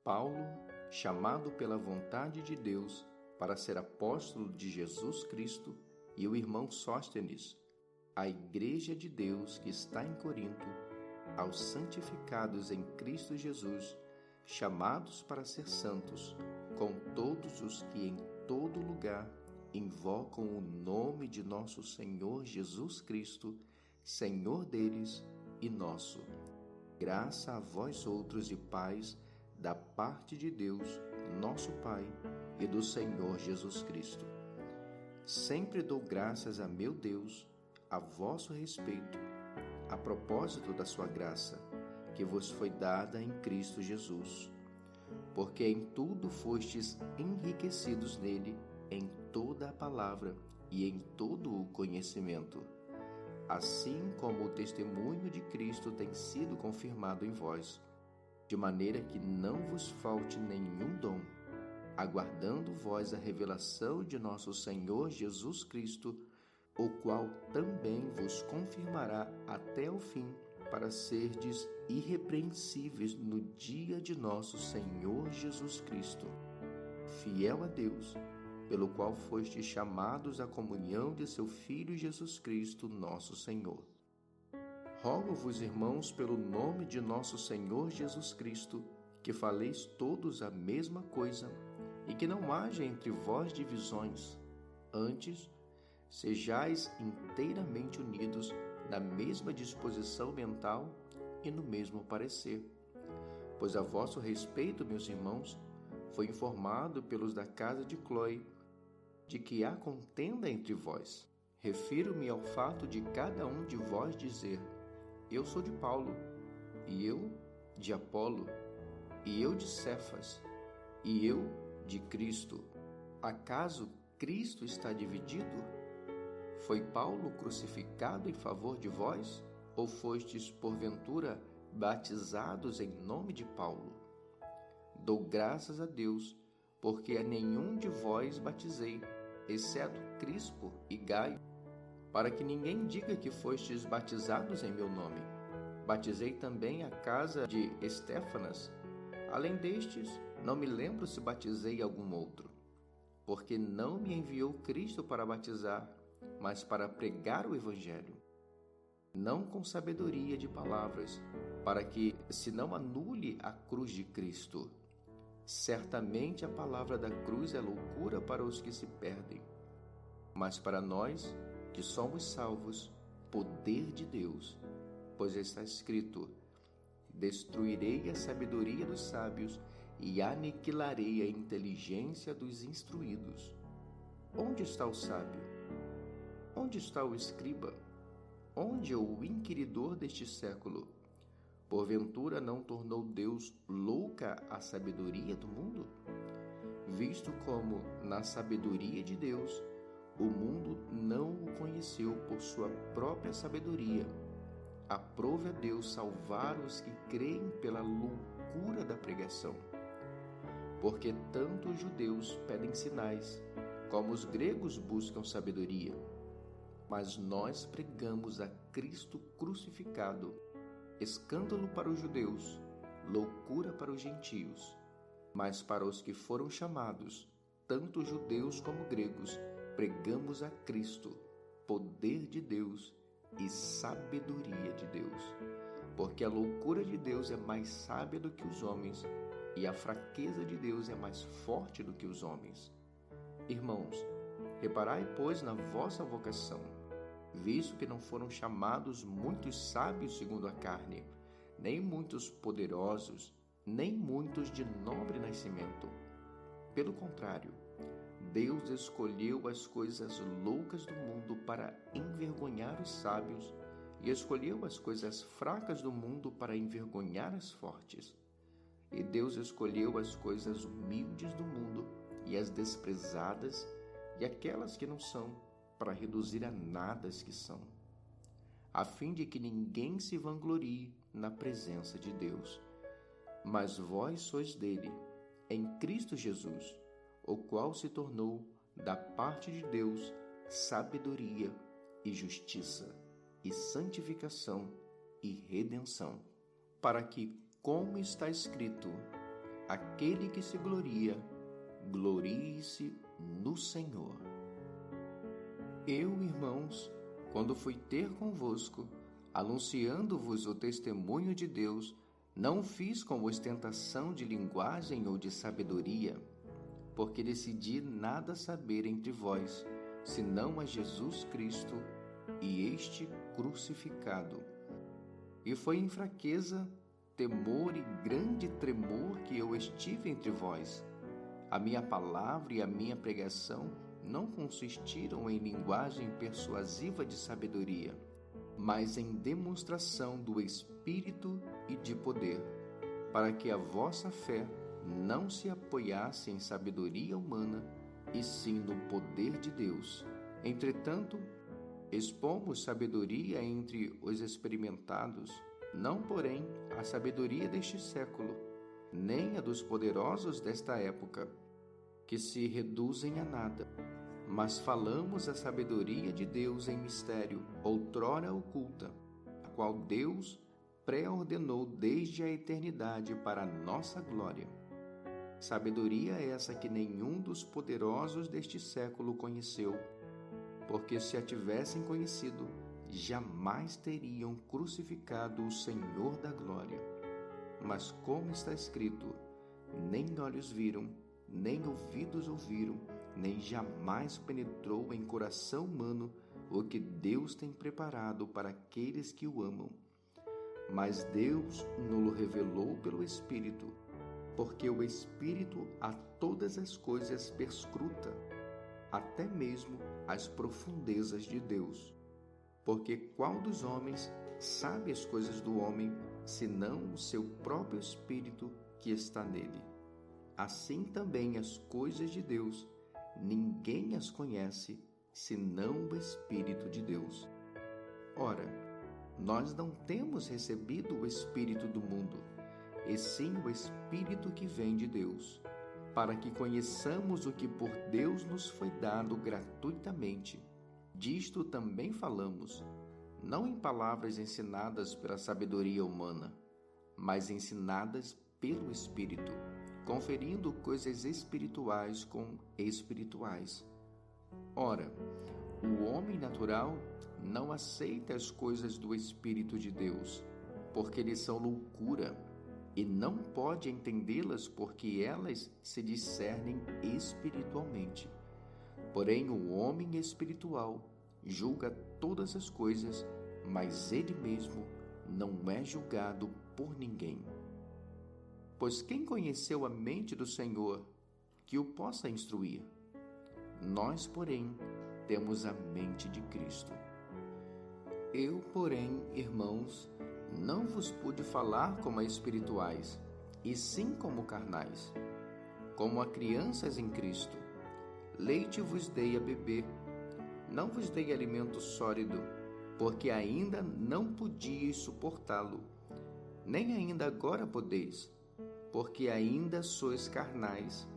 Paulo, chamado pela vontade de Deus para ser apóstolo de Jesus Cristo, e o irmão Sóstenes, à Igreja de Deus que está em Corinto, aos santificados em Cristo Jesus, chamados para ser santos, com todos os que em todo lugar invocam o nome de nosso Senhor Jesus Cristo, Senhor deles e nosso. Graça a vós outros e paz da parte de Deus, nosso Pai, e do Senhor Jesus Cristo. Sempre dou graças a meu Deus a vosso respeito, a propósito da sua graça, que vos foi dada em Cristo Jesus, porque em tudo fostes enriquecidos nele, em toda a palavra e em todo o conhecimento, assim como o testemunho de Cristo tem sido confirmado em vós, de maneira que não vos falte nenhum dom, aguardando vós a revelação de nosso Senhor Jesus Cristo, o qual também vos confirmará até o fim, para serdes irrepreensíveis no dia de nosso Senhor Jesus Cristo. Fiel a Deus, pelo qual fostes chamados à comunhão de seu Filho Jesus Cristo, nosso Senhor. Rogo-vos, irmãos, pelo nome de nosso Senhor Jesus Cristo, que faleis todos a mesma coisa, e que não haja entre vós divisões. Antes, sejais inteiramente unidos na mesma disposição mental e no mesmo parecer. Pois a vosso respeito, meus irmãos, foi informado pelos da casa de Cloe de que há contenda entre vós. Refiro-me ao fato de cada um de vós dizer: eu sou de Paulo, e eu de Apolo, e eu de Cefas, e eu de Cristo. Acaso Cristo está dividido? Foi Paulo crucificado em favor de vós? Ou fostes, porventura, batizados em nome de Paulo? Dou graças a Deus, porque a nenhum de vós batizei, exceto Crispo e Gaio, para que ninguém diga que fostes batizados em meu nome. Batizei também a casa de Estéfanas. Além destes, não me lembro se batizei algum outro, porque não me enviou Cristo para batizar, mas para pregar o Evangelho, não com sabedoria de palavras, para que se não anule a cruz de Cristo. Certamente a palavra da cruz é loucura para os que se perdem, mas para nós que somos salvos, poder de Deus, pois está escrito: destruirei a sabedoria dos sábios e aniquilarei a inteligência dos instruídos. Onde está o sábio? Onde está o escriba? Onde é o inquiridor deste século? Porventura não tornou Deus louca a sabedoria do mundo? Visto como, na sabedoria de Deus, o mundo não o conheceu por sua própria sabedoria, aprove a Deus salvar os que creem pela loucura da pregação. Porque tanto os judeus pedem sinais, como os gregos buscam sabedoria. Mas nós pregamos a Cristo crucificado, escândalo para os judeus, loucura para os gentios. Mas para os que foram chamados, tanto judeus como gregos, pregamos a Cristo, poder de Deus e sabedoria de Deus. Porque a loucura de Deus é mais sábia do que os homens, e a fraqueza de Deus é mais forte do que os homens. Irmãos, reparai, pois, na vossa vocação, visto que não foram chamados muitos sábios segundo a carne, nem muitos poderosos, nem muitos de nobre nascimento. Pelo contrário, Deus escolheu as coisas loucas do mundo para envergonhar os sábios, e escolheu as coisas fracas do mundo para envergonhar as fortes. E Deus escolheu as coisas humildes do mundo e as desprezadas e aquelas que não são, para reduzir a nada as que são, a fim de que ninguém se vanglorie na presença de Deus. Mas vós sois dele, em Cristo Jesus, o qual se tornou, da parte de Deus, sabedoria e justiça, e santificação e redenção, para que, como está escrito, aquele que se gloria, glorie-se no Senhor. Eu, irmãos, quando fui ter convosco, anunciando-vos o testemunho de Deus, não fiz com ostentação de linguagem ou de sabedoria, porque decidi nada saber entre vós, senão a Jesus Cristo e este crucificado. E foi em fraqueza, temor e grande tremor que eu estive entre vós. A minha palavra e a minha pregação não consistiram em linguagem persuasiva de sabedoria, mas em demonstração do Espírito e de poder, para que a vossa fé não se apoiasse em sabedoria humana, e sim no poder de Deus. Entretanto, expomos sabedoria entre os experimentados, não, porém, a sabedoria deste século, nem a dos poderosos desta época, que se reduzem a nada. Mas falamos a sabedoria de Deus em mistério, outrora oculta, a qual Deus pré-ordenou desde a eternidade para a nossa glória. Sabedoria essa que nenhum dos poderosos deste século conheceu, porque se a tivessem conhecido, jamais teriam crucificado o Senhor da glória. Mas como está escrito, nem olhos viram, nem ouvidos ouviram, nem jamais penetrou em coração humano o que Deus tem preparado para aqueles que o amam. Mas Deus nos revelou pelo Espírito, porque o Espírito a todas as coisas perscruta, até mesmo as profundezas de Deus. Porque qual dos homens sabe as coisas do homem, senão o seu próprio Espírito que está nele? Assim também as coisas de Deus, ninguém as conhece, senão o Espírito de Deus. Ora, nós não temos recebido o Espírito do mundo, e sim o Espírito que vem de Deus, para que conheçamos o que por Deus nos foi dado gratuitamente. Disto também falamos, não em palavras ensinadas pela sabedoria humana, mas ensinadas pelo Espírito, conferindo coisas espirituais com espirituais. Ora, o homem natural não aceita as coisas do Espírito de Deus, porque lhes são loucura, e não pode entendê-las porque elas se discernem espiritualmente. Porém, o homem espiritual julga todas as coisas, mas ele mesmo não é julgado por ninguém. Pois quem conheceu a mente do Senhor, que o possa instruir? Nós, porém, temos a mente de Cristo. Eu, porém, irmãos, não vos pude falar como a espirituais, e sim como carnais, como a crianças em Cristo. Leite vos dei a beber, não vos dei alimento sólido, porque ainda não podíeis suportá-lo, nem ainda agora podeis, porque ainda sois carnais.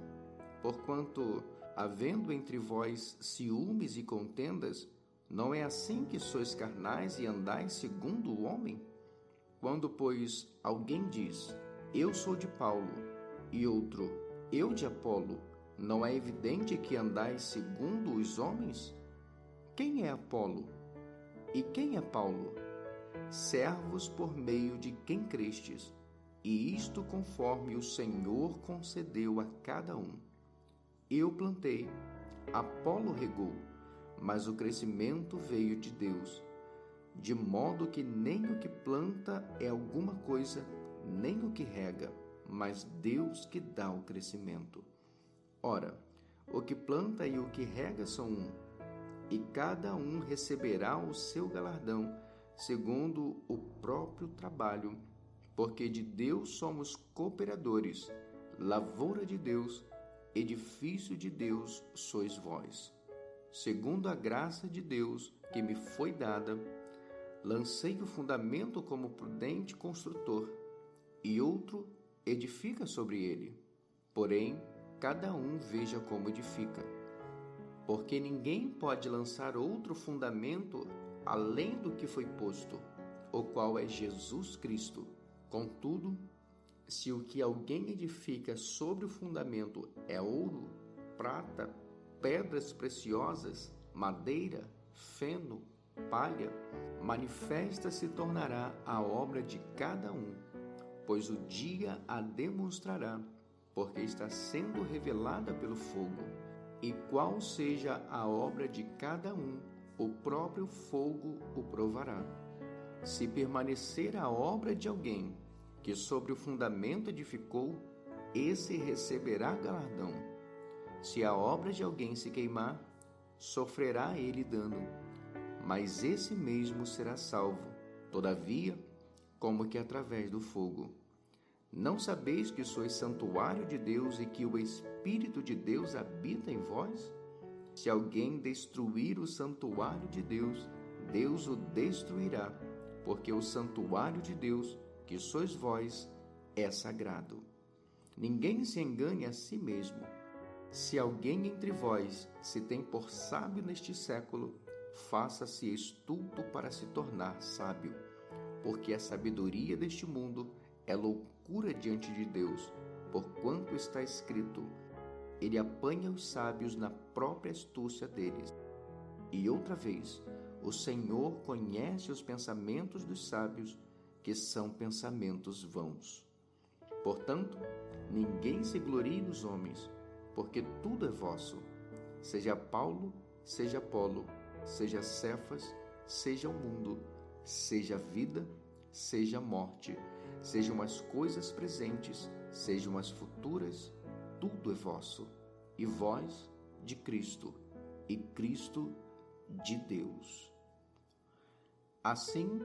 Porquanto, havendo entre vós ciúmes e contendas, não é assim que sois carnais e andais segundo o homem? Quando, pois, alguém diz, eu sou de Paulo, e outro, eu de Apolo, não é evidente que andais segundo os homens? Quem é Apolo? E quem é Paulo? Servos por meio de quem crestes, e isto conforme o Senhor concedeu a cada um. Eu plantei, Apolo regou, mas o crescimento veio de Deus. De modo que nem o que planta é alguma coisa, nem o que rega, mas Deus que dá o crescimento. Ora, o que planta e o que rega são um, e cada um receberá o seu galardão, segundo o próprio trabalho, porque de Deus somos cooperadores, lavoura de Deus, edifício de Deus sois vós. Segundo a graça de Deus que me foi dada, lancei o fundamento como prudente construtor, e outro edifica sobre ele. Porém, cada um veja como edifica. Porque ninguém pode lançar outro fundamento além do que foi posto, o qual é Jesus Cristo. Contudo, Se o que alguém edifica sobre o fundamento é ouro, prata, pedras preciosas, madeira, feno, palha, manifesta se tornará a obra de cada um, pois o dia a demonstrará, porque está sendo revelada pelo fogo. E qual seja a obra de cada um, o próprio fogo o provará. Se permanecer a obra de alguém que sobre o fundamento edificou, esse receberá galardão. Se a obra de alguém se queimar, sofrerá ele dano, mas esse mesmo será salvo, todavia, como que através do fogo. Não sabeis que sois santuário de Deus e que o Espírito de Deus habita em vós? Se alguém destruir o santuário de Deus, Deus o destruirá, porque o santuário de Deus, que sois vós, é sagrado. Ninguém se engane a si mesmo. Se alguém entre vós se tem por sábio neste século, faça-se estulto para se tornar sábio, porque a sabedoria deste mundo é loucura diante de Deus, porquanto está escrito: ele apanha os sábios na própria astúcia deles. E outra vez, o Senhor conhece os pensamentos dos sábios, que são pensamentos vãos. Portanto, ninguém se glorie nos homens, porque tudo é vosso. Seja Paulo, seja Apolo, seja Cefas, seja o mundo, seja a vida, seja a morte, sejam as coisas presentes, sejam as futuras, tudo é vosso, e vós de Cristo, e Cristo de Deus. Assim,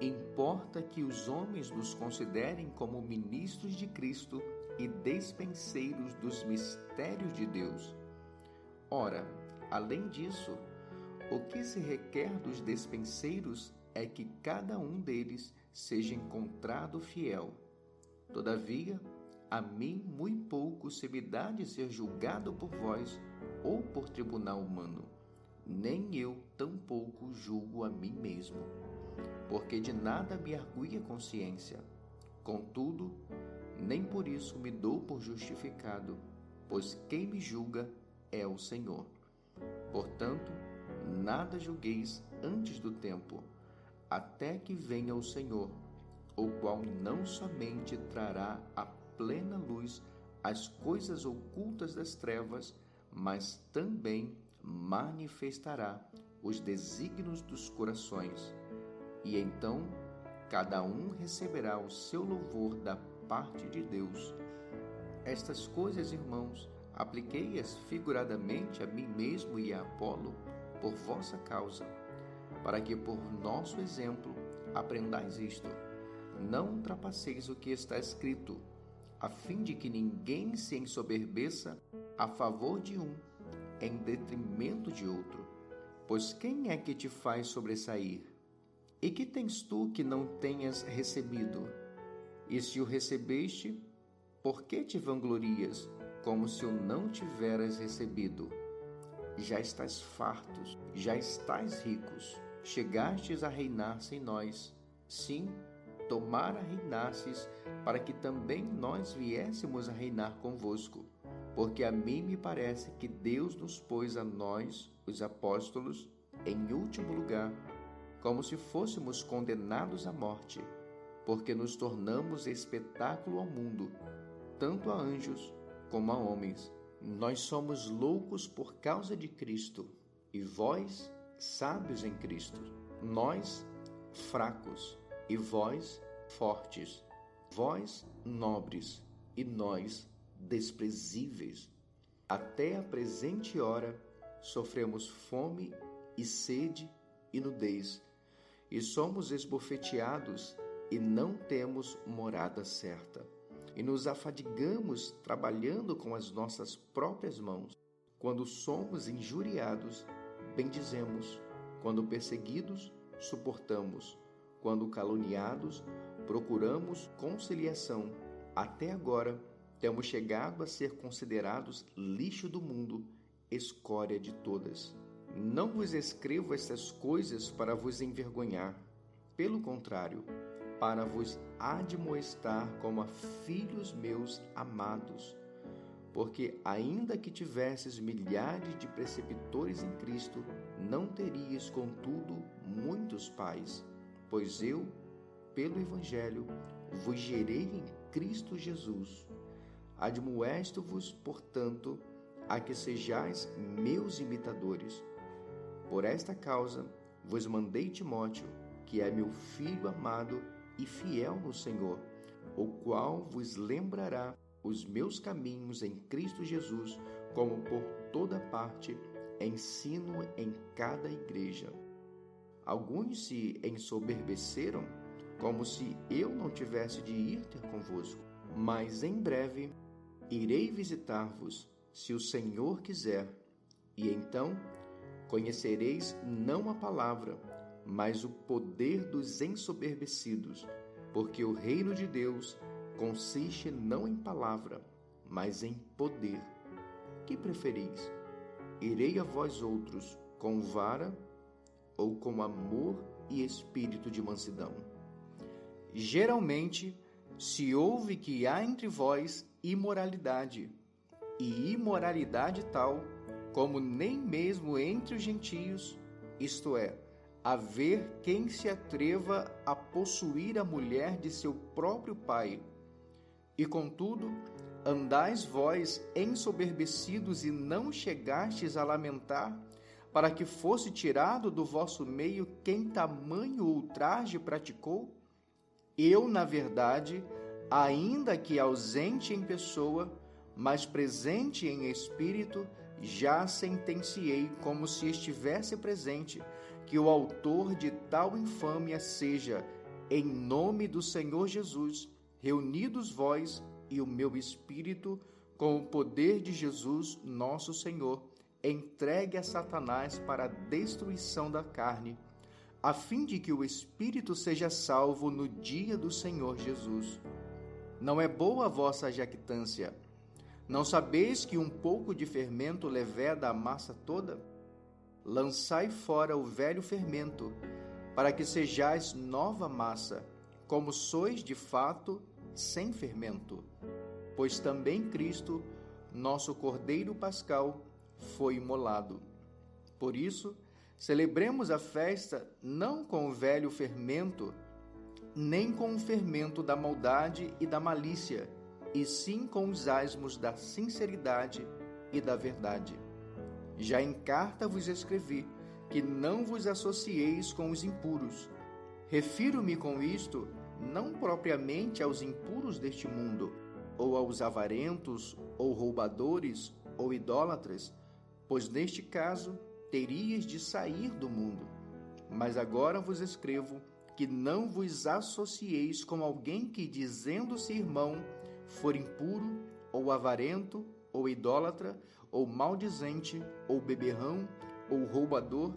importa que os homens nos considerem como ministros de Cristo e despenseiros dos mistérios de Deus. Ora, além disso, o que se requer dos despenseiros é que cada um deles seja encontrado fiel. Todavia, a mim muito pouco se me dá de ser julgado por vós ou por tribunal humano, nem eu tampouco julgo a mim mesmo, porque de nada me argui a consciência. Contudo, nem por isso me dou por justificado, pois quem me julga é o Senhor. Portanto, nada julgueis antes do tempo, até que venha o Senhor, o qual não somente trará à plena luz as coisas ocultas das trevas, mas também manifestará os desígnios dos corações. E então, cada um receberá o seu louvor da parte de Deus. Estas coisas, irmãos, apliquei-as figuradamente a mim mesmo e a Apolo, por vossa causa, para que por nosso exemplo aprendais isto. Não ultrapasseis o que está escrito, a fim de que ninguém se ensoberbeça a favor de um, em detrimento de outro. Pois quem é que te faz sobressair? E que tens tu que não tenhas recebido? E se o recebeste, por que te vanglorias, como se o não tiveras recebido? Já estás fartos, já estás ricos, chegastes a reinar sem nós. Sim, tomara reinasses, para que também nós viéssemos a reinar convosco. Porque a mim me parece que Deus nos pôs a nós, os apóstolos, em último lugar, como se fôssemos condenados à morte, porque nos tornamos espetáculo ao mundo, tanto a anjos como a homens. Nós somos loucos por causa de Cristo, e vós, sábios em Cristo. Nós, fracos, e vós, fortes. Vós, nobres, e nós, desprezíveis. Até a presente hora, sofremos fome e sede e nudez, e somos esbofeteados e não temos morada certa. E nos afadigamos trabalhando com as nossas próprias mãos. Quando somos injuriados, bendizemos. Quando perseguidos, suportamos. Quando caluniados, procuramos conciliação. Até agora, temos chegado a ser considerados lixo do mundo, escória de todas. Não vos escrevo estas coisas para vos envergonhar. Pelo contrário, para vos admoestar como a filhos meus amados. Porque ainda que tivesses milhares de preceptores em Cristo, não terias, contudo, muitos pais, pois eu, pelo Evangelho, vos gerei em Cristo Jesus. Admoesto-vos, portanto, a que sejais meus imitadores. Por esta causa vos mandei Timóteo, que é meu filho amado e fiel no Senhor, o qual vos lembrará os meus caminhos em Cristo Jesus, como por toda parte ensino em cada igreja. Alguns se ensoberbeceram, como se eu não tivesse de ir ter convosco, mas em breve irei visitar-vos, se o Senhor quiser, e então conhecereis não a palavra, mas o poder dos ensoberbecidos, porque o reino de Deus consiste não em palavra, mas em poder. Que preferis? Irei a vós outros com vara ou com amor e espírito de mansidão? Geralmente se ouve que há entre vós imoralidade, e imoralidade tal como nem mesmo entre os gentios, isto é, haver quem se atreva a possuir a mulher de seu próprio pai. E contudo, andais vós ensoberbecidos e não chegastes a lamentar, para que fosse tirado do vosso meio quem tamanho ultraje praticou? Eu, na verdade, ainda que ausente em pessoa, mas presente em espírito, já sentenciei, como se estivesse presente, que o autor de tal infâmia seja, em nome do Senhor Jesus, reunidos vós e o meu espírito, com o poder de Jesus, nosso Senhor, entregue a Satanás para a destruição da carne, a fim de que o espírito seja salvo no dia do Senhor Jesus. Não é boa a vossa jactância? Não sabeis que um pouco de fermento leveda a massa toda? Lançai fora o velho fermento, para que sejais nova massa, como sois de fato sem fermento. Pois também Cristo, nosso Cordeiro Pascal, foi imolado. Por isso, celebremos a festa não com o velho fermento, nem com o fermento da maldade e da malícia, e sim com os asmos da sinceridade e da verdade. Já em carta vos escrevi que não vos associeis com os impuros. Refiro-me com isto não propriamente aos impuros deste mundo, ou aos avarentos, ou roubadores, ou idólatras, pois neste caso terias de sair do mundo. Mas agora vos escrevo que não vos associeis com alguém que, dizendo-se irmão, for impuro, ou avarento, ou idólatra, ou maldizente, ou beberrão, ou roubador.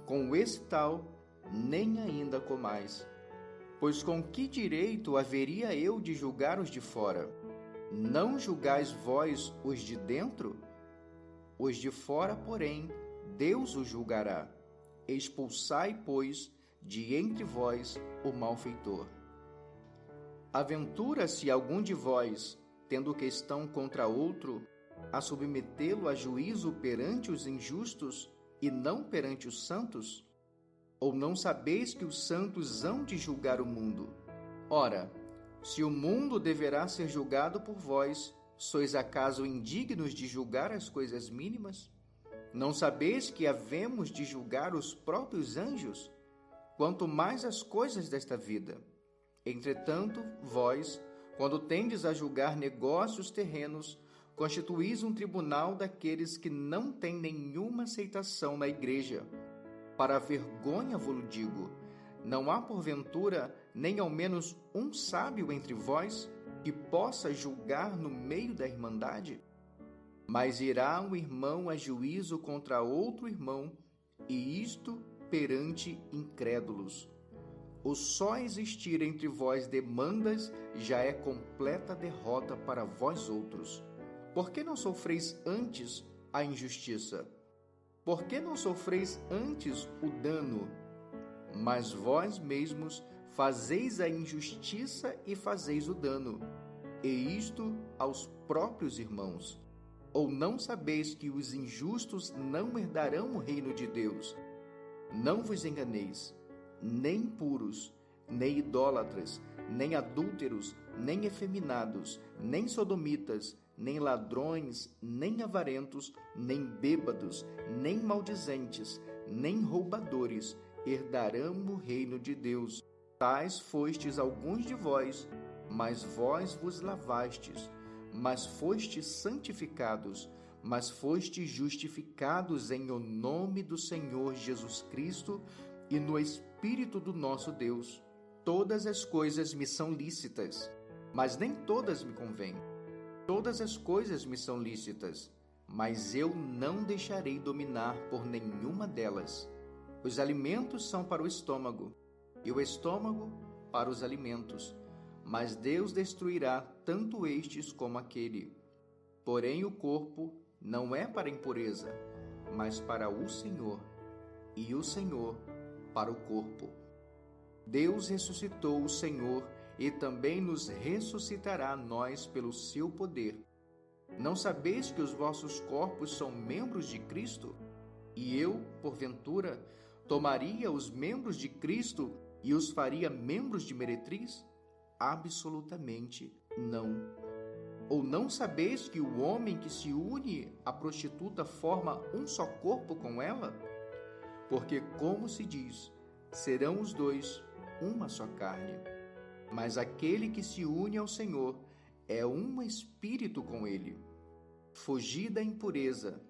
Com esse tal, nem ainda comais. Pois com que direito haveria eu de julgar os de fora? Não julgais vós os de dentro? Os de fora, porém, Deus os julgará. Expulsai, pois, de entre vós o malfeitor. Aventura-se algum de vós, tendo questão contra outro, a submetê-lo a juízo perante os injustos e não perante os santos? Ou não sabeis que os santos hão de julgar o mundo? Ora, se o mundo deverá ser julgado por vós, sois acaso indignos de julgar as coisas mínimas? Não sabeis que havemos de julgar os próprios anjos? Quanto mais as coisas desta vida. Entretanto, vós, quando tendes a julgar negócios terrenos, constituís um tribunal daqueles que não têm nenhuma aceitação na igreja. Para a vergonha vos digo, não há porventura nem ao menos um sábio entre vós que possa julgar no meio da irmandade? Mas irá um irmão a juízo contra outro irmão, e isto perante incrédulos. O só existir entre vós demandas já é completa derrota para vós outros. Por que não sofreis antes a injustiça? Por que não sofreis antes o dano? Mas vós mesmos fazeis a injustiça e fazeis o dano, e isto aos próprios irmãos. Ou não sabeis que os injustos não herdarão o reino de Deus? Não vos enganeis, nem impuros, nem idólatras, nem adúlteros, nem efeminados, nem sodomitas, nem ladrões, nem avarentos, nem bêbados, nem maldizentes, nem roubadores herdarão o reino de Deus. Tais fostes alguns de vós, mas vós vos lavastes, mas fostes santificados, mas fostes justificados em o nome do Senhor Jesus Cristo e no Espírito do nosso Deus. Todas as coisas me são lícitas, mas nem todas me convêm. Todas as coisas me são lícitas, mas eu não deixarei dominar por nenhuma delas. Os alimentos são para o estômago, e o estômago para os alimentos, mas Deus destruirá tanto estes como aquele. Porém, o corpo não é para a impureza, mas para o Senhor, e o Senhor para o corpo. Deus ressuscitou o Senhor e também nos ressuscitará a nós pelo seu poder. Não sabeis que os vossos corpos são membros de Cristo? E eu, porventura, tomaria os membros de Cristo e os faria membros de meretriz? Absolutamente não. Ou não sabeis que o homem que se une à prostituta forma um só corpo com ela? Porque, como se diz, serão os dois uma só carne. Mas aquele que se une ao Senhor é um espírito com ele. Fugi da impureza.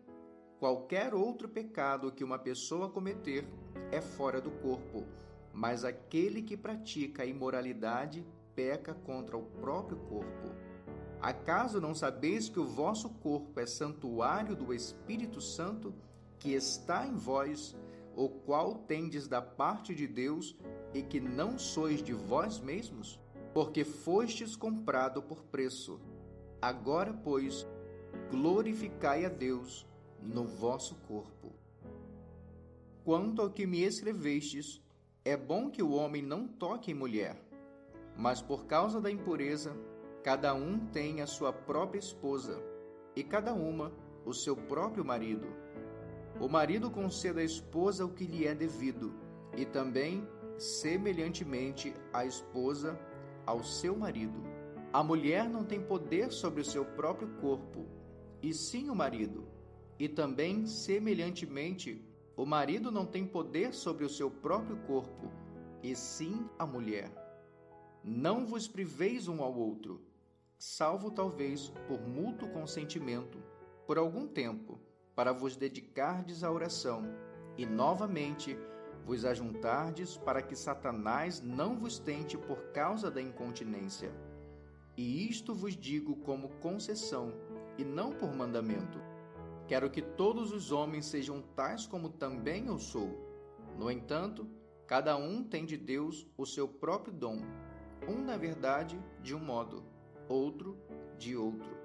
Qualquer outro pecado que uma pessoa cometer é fora do corpo, mas aquele que pratica a imoralidade peca contra o próprio corpo. Acaso não sabeis que o vosso corpo é santuário do Espírito Santo, que está em vós, o qual tendes da parte de Deus, e que não sois de vós mesmos? Porque fostes comprado por preço. Agora, pois, glorificai a Deus no vosso corpo. Quanto ao que me escrevestes, é bom que o homem não toque em mulher, mas por causa da impureza, cada um tem a sua própria esposa, e cada uma o seu próprio marido. O marido conceda à esposa o que lhe é devido, e também, semelhantemente, a esposa ao seu marido. A mulher não tem poder sobre o seu próprio corpo, e sim o marido. E também, semelhantemente, o marido não tem poder sobre o seu próprio corpo, e sim a mulher. Não vos priveis um ao outro, salvo talvez por mútuo consentimento, por algum tempo, para vos dedicardes à oração, e novamente vos ajuntardes para que Satanás não vos tente por causa da incontinência. E isto vos digo como concessão, e não por mandamento. Quero que todos os homens sejam tais como também eu sou. No entanto, cada um tem de Deus o seu próprio dom, um, na verdade, de um modo, outro de outro.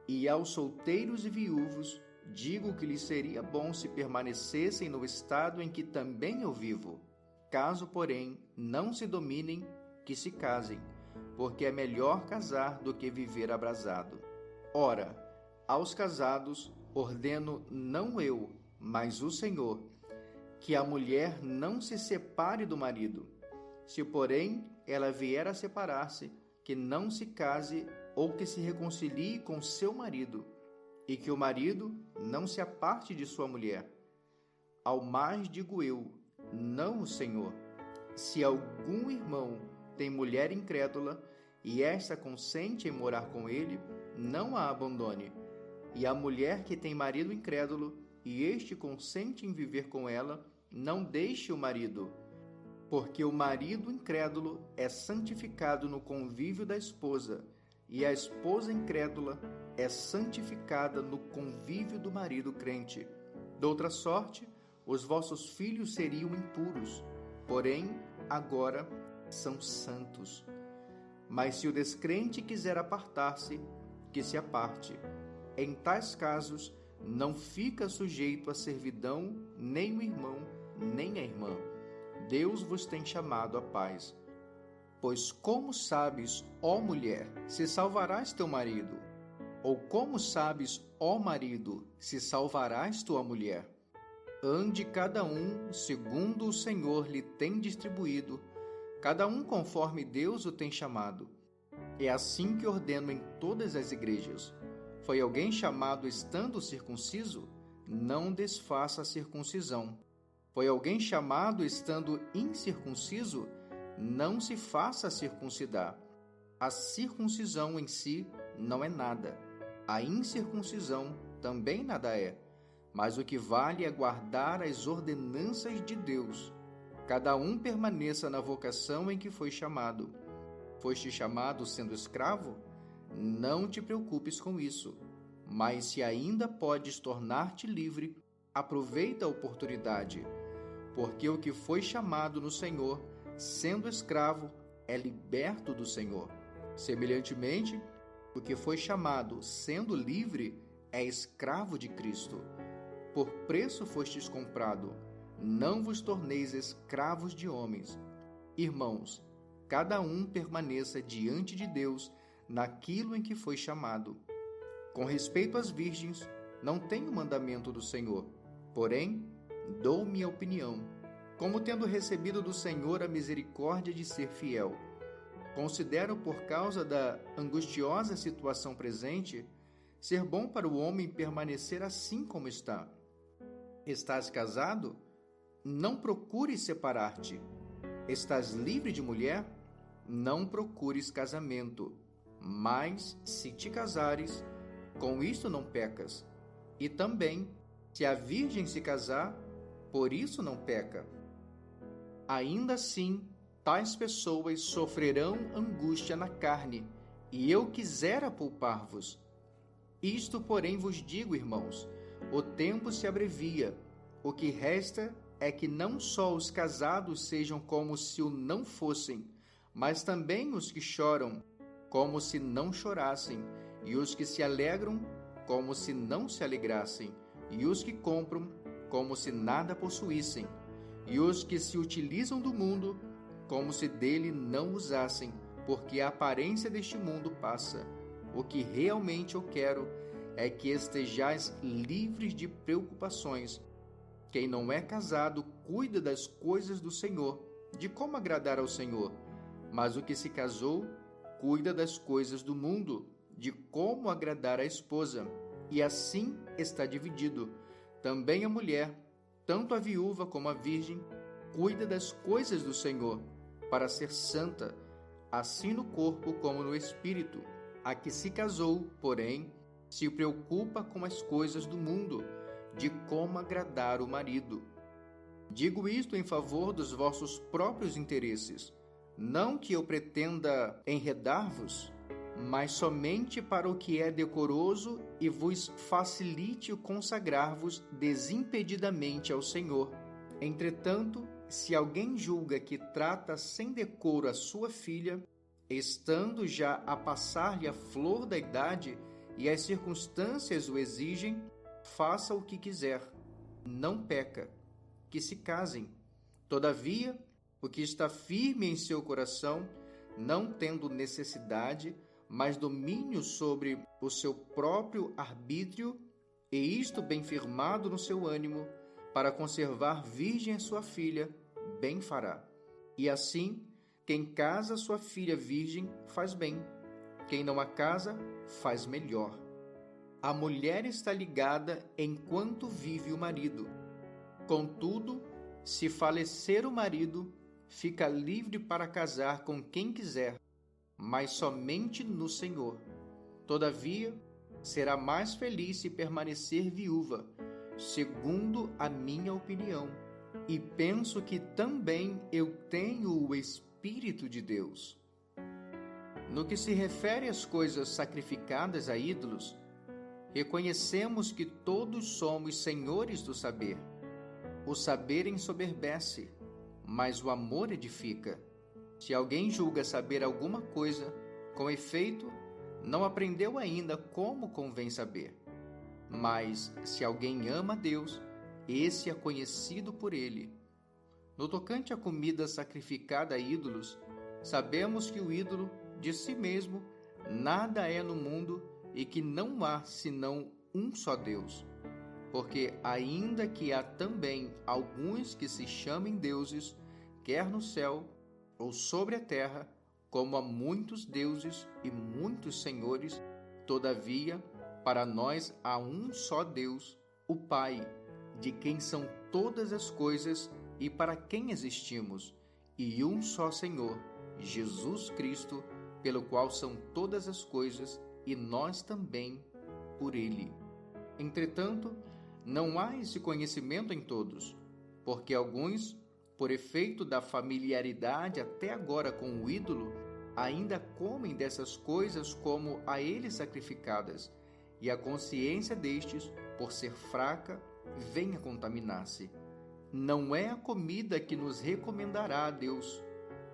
E aos solteiros e viúvos digo que lhes seria bom se permanecessem no estado em que também eu vivo. Caso, porém, não se dominem, que se casem, porque é melhor casar do que viver abrasado. Ora, aos casados ordeno não eu, mas o Senhor, que a mulher não se separe do marido. Se, porém, ela vier a separar-se, que não se case ou que se reconcilie com seu marido, e que o marido não se aparte de sua mulher. Ao mais digo eu, não o Senhor. Se algum irmão tem mulher incrédula, e esta consente em morar com ele, não a abandone. E a mulher que tem marido incrédulo, e este consente em viver com ela, não deixe o marido, porque o marido incrédulo é santificado no convívio da esposa, e a esposa incrédula é santificada no convívio do marido crente. Doutra sorte, os vossos filhos seriam impuros, porém agora são santos. Mas se o descrente quiser apartar-se, que se aparte. Em tais casos, não fica sujeito à servidão nem o irmão, nem a irmã. Deus vos tem chamado à paz. Pois como sabes, ó mulher, se salvarás teu marido? Ou como sabes, ó marido, se salvarás tua mulher? Ande cada um segundo o Senhor lhe tem distribuído, cada um conforme Deus o tem chamado. É assim que ordeno em todas as igrejas. Foi alguém chamado estando circunciso? Não desfaça a circuncisão. Foi alguém chamado estando incircunciso? Não se faça circuncidar. A circuncisão em si não é nada. A incircuncisão também nada é. Mas o que vale é guardar as ordenanças de Deus. Cada um permaneça na vocação em que foi chamado. Foste chamado sendo escravo? Não te preocupes com isso. Mas se ainda podes tornar-te livre, aproveita a oportunidade. Porque o que foi chamado no Senhor, sendo escravo, é liberto do Senhor. Semelhantemente, o que foi chamado, sendo livre, é escravo de Cristo. Por preço fostes comprado, não vos torneis escravos de homens. Irmãos, cada um permaneça diante de Deus naquilo em que foi chamado. Com respeito às virgens, não tenho mandamento do Senhor, porém, dou minha opinião, como tendo recebido do Senhor a misericórdia de ser fiel. Considero, por causa da angustiosa situação presente, ser bom para o homem permanecer assim como está. Estás casado? Não procures separar-te. Estás livre de mulher? Não procures casamento. Mas, se te casares, com isto não pecas. E também, se a virgem se casar, por isso não peca. Ainda assim, tais pessoas sofrerão angústia na carne, e eu quisera poupar-vos. Isto, porém, vos digo, irmãos, o tempo se abrevia. O que resta é que não só os casados sejam como se o não fossem, mas também os que choram, como se não chorassem, e os que se alegram, como se não se alegrassem, e os que compram, como se nada possuíssem, e os que se utilizam do mundo, como se dele não usassem, porque a aparência deste mundo passa. O que realmente eu quero é que estejais livres de preocupações. Quem não é casado cuida das coisas do Senhor, de como agradar ao Senhor. Mas o que se casou cuida das coisas do mundo, de como agradar à esposa. E assim está dividido. Também a mulher, tanto a viúva como a virgem, cuida das coisas do Senhor, para ser santa, assim no corpo como no espírito. A que se casou, porém, se preocupa com as coisas do mundo, de como agradar o marido. Digo isto em favor dos vossos próprios interesses, não que eu pretenda enredar-vos, mas somente para o que é decoroso e vos facilite o consagrar-vos desimpedidamente ao Senhor. Entretanto, se alguém julga que trata sem decoro a sua filha, estando já a passar-lhe a flor da idade e as circunstâncias o exigem, faça o que quiser, não peca, que se casem. Todavia, o que está firme em seu coração, não tendo necessidade, mas domínio sobre o seu próprio arbítrio, e isto bem firmado no seu ânimo, para conservar virgem a sua filha, bem fará. E assim, quem casa sua filha virgem faz bem, quem não a casa faz melhor. A mulher está ligada enquanto vive o marido. Contudo, se falecer o marido, fica livre para casar com quem quiser, mas somente no Senhor. Todavia, será mais feliz se permanecer viúva, segundo a minha opinião, e penso que também eu tenho o Espírito de Deus. No que se refere às coisas sacrificadas a ídolos, reconhecemos que todos somos senhores do saber. O saber ensoberbece, mas o amor edifica. Se alguém julga saber alguma coisa, com efeito, não aprendeu ainda como convém saber. Mas, se alguém ama a Deus, esse é conhecido por ele. No tocante à comida sacrificada a ídolos, Sabemos que o ídolo, de si mesmo, nada é no mundo e que não há senão um só Deus. Porque ainda que há também alguns que se chamem deuses, quer no céu ou sobre a terra, como há muitos deuses e muitos senhores, todavia, para nós há um só Deus, o Pai, de quem são todas as coisas e para quem existimos, e um só Senhor, Jesus Cristo, pelo qual são todas as coisas e nós também por Ele. Entretanto, não há esse conhecimento em todos, porque alguns, por efeito da familiaridade até agora com o ídolo, ainda comem dessas coisas como a ele sacrificadas, e a consciência destes, por ser fraca, vem a contaminar-se. Não é a comida que nos recomendará a Deus,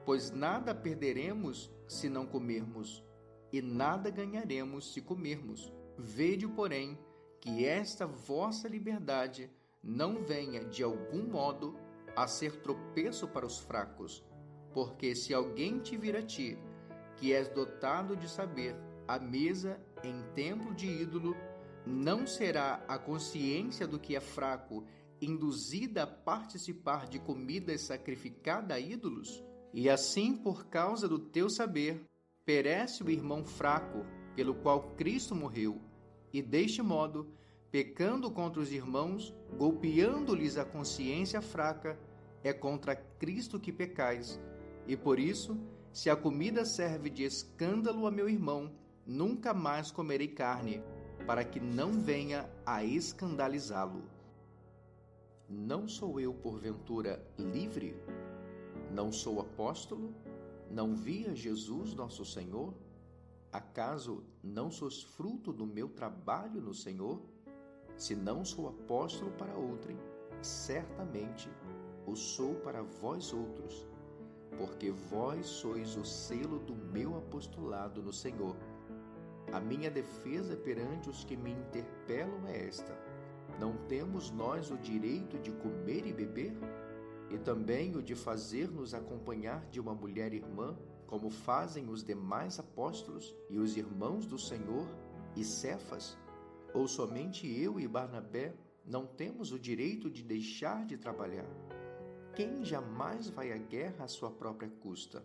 pois nada perderemos se não comermos, e nada ganharemos se comermos. Vede, porém, que esta vossa liberdade não venha, de algum modo, a ser tropeço para os fracos, porque se alguém te vir a ti, que és dotado de saber, a mesa em templo de ídolo, não será a consciência do que é fraco induzida a participar de comidas sacrificadas a ídolos? E assim, por causa do teu saber, perece o irmão fraco, pelo qual Cristo morreu, e deste modo, pecando contra os irmãos, golpeando-lhes a consciência fraca, é contra Cristo que pecais. E por isso, se a comida serve de escândalo a meu irmão, nunca mais comerei carne, para que não venha a escandalizá-lo. Não sou eu, porventura, livre? Não sou apóstolo? Não vi a Jesus, nosso Senhor? Acaso não sois fruto do meu trabalho no Senhor? Se não sou apóstolo para outrem, certamente o sou para vós outros, porque vós sois o selo do meu apostolado no Senhor. A minha defesa perante os que me interpelam é esta: não temos nós o direito de comer e beber? E também o de fazer-nos acompanhar de uma mulher irmã, como fazem os demais apóstolos e os irmãos do Senhor e Cefas? Ou somente eu e Barnabé não temos o direito de deixar de trabalhar? Quem jamais vai à guerra à sua própria custa?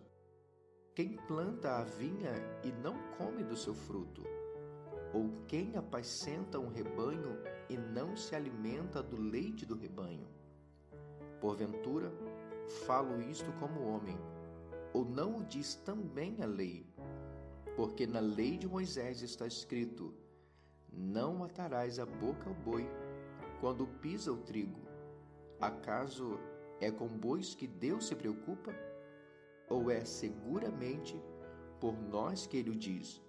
Quem planta a vinha e não come do seu fruto? Ou quem apacenta um rebanho e não se alimenta do leite do rebanho? Porventura, falo isto como homem, ou não o diz também a lei? Porque na lei de Moisés está escrito: não atarás a boca ao boi quando pisa o trigo. Acaso é com bois que Deus se preocupa? Ou é seguramente por nós que ele o diz?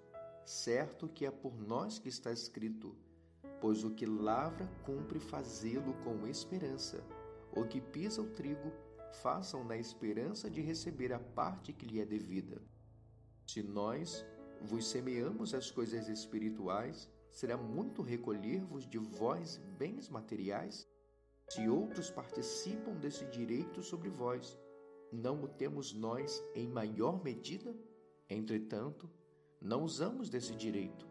Certo que é por nós que está escrito: pois o que lavra cumpre fazê-lo com esperança. O que pisa o trigo, façam na esperança de receber a parte que lhe é devida. Se nós vos semeamos as coisas espirituais, será muito recolher-vos de vós bens materiais? Se outros participam desse direito sobre vós, não o temos nós em maior medida? Entretanto, não usamos desse direito.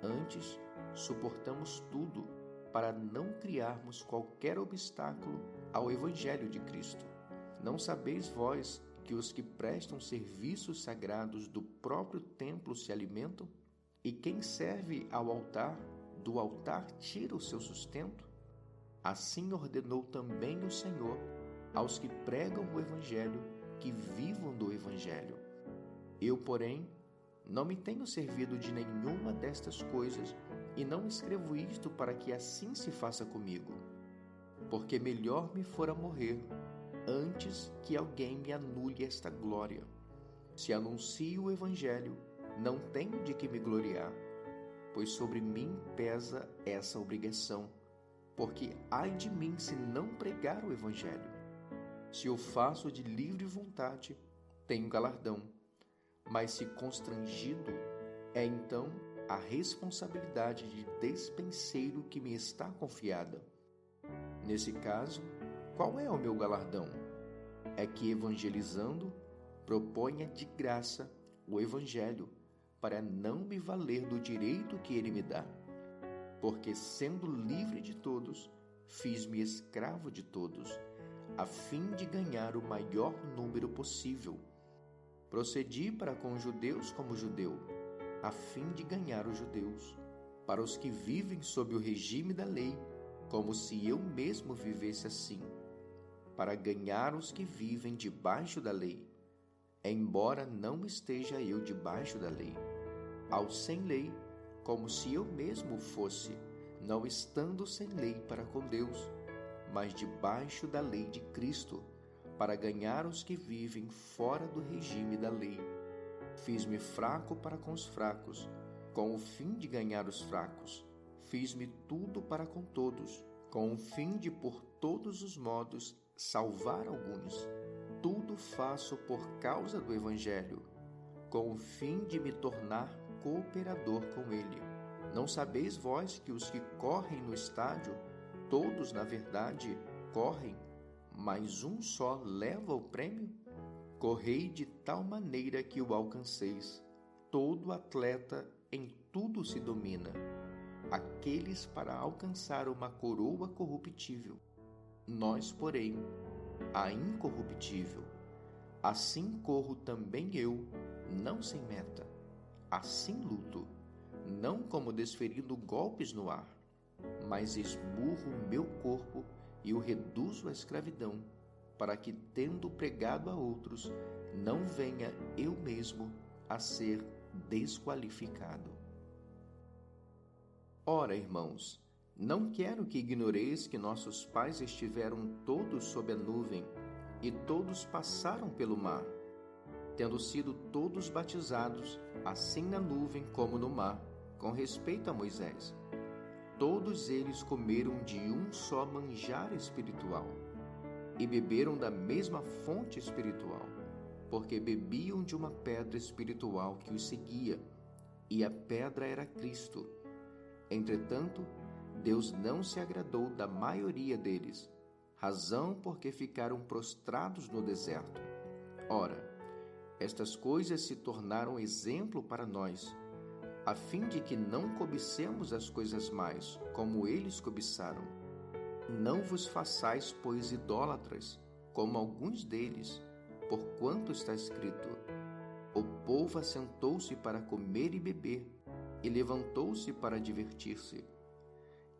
Antes, suportamos tudo para não criarmos qualquer obstáculo ao Evangelho de Cristo. Não sabeis vós que os que prestam serviços sagrados do próprio templo se alimentam? E quem serve ao altar, do altar tira o seu sustento? Assim ordenou também o Senhor aos que pregam o Evangelho que vivam do Evangelho. Eu, porém, não me tenho servido de nenhuma destas coisas e não escrevo isto para que assim se faça comigo. Porque melhor me fora morrer antes que alguém me anule esta glória. Se anuncio o Evangelho, não tenho de que me gloriar, pois sobre mim pesa essa obrigação, porque ai de mim se não pregar o Evangelho. Se o faço de livre vontade, tenho galardão, mas se constrangido, é então a responsabilidade de despenseiro que me está confiada. Nesse caso, qual é o meu galardão? É que, evangelizando, proponha de graça o Evangelho, para não me valer do direito que ele me dá. Porque, sendo livre de todos, fiz-me escravo de todos, a fim de ganhar o maior número possível. Procedi para com os judeus como judeu, a fim de ganhar os judeus. Para os que vivem sob o regime da lei, como se eu mesmo vivesse assim, para ganhar os que vivem debaixo da lei, embora não esteja eu debaixo da lei. Ao sem lei, como se eu mesmo fosse, não estando sem lei para com Deus, mas debaixo da lei de Cristo, para ganhar os que vivem fora do regime da lei. Fiz-me fraco para com os fracos, com o fim de ganhar os fracos. Fiz-me tudo para com todos, com o fim de, por todos os modos, salvar alguns. Tudo faço por causa do Evangelho, com o fim de me tornar cooperador com ele. Não sabeis vós que os que correm no estádio, todos, na verdade, correm, mas um só leva o prêmio? Correi de tal maneira que o alcanceis. Todo atleta em tudo se domina. Aqueles para alcançar uma coroa corruptível. Nós, porém, a incorruptível. Assim corro também eu, não sem meta. Assim luto, não como desferindo golpes no ar, mas esmurro o meu corpo e o reduzo à escravidão, para que, tendo pregado a outros, não venha eu mesmo a ser desqualificado. Ora, irmãos, não quero que ignoreis que nossos pais estiveram todos sob a nuvem e todos passaram pelo mar, tendo sido todos batizados, assim na nuvem como no mar, com respeito a Moisés. Todos eles comeram de um só manjar espiritual e beberam da mesma fonte espiritual, porque bebiam de uma pedra espiritual que os seguia, e a pedra era Cristo. Entretanto, Deus não se agradou da maioria deles, razão porque ficaram prostrados no deserto. Ora, estas coisas se tornaram exemplo para nós, a fim de que não cobicemos as coisas mais, como eles cobiçaram. Não vos façais, pois, idólatras, como alguns deles, porquanto está escrito: o povo assentou-se para comer e beber, e levantou-se para divertir-se.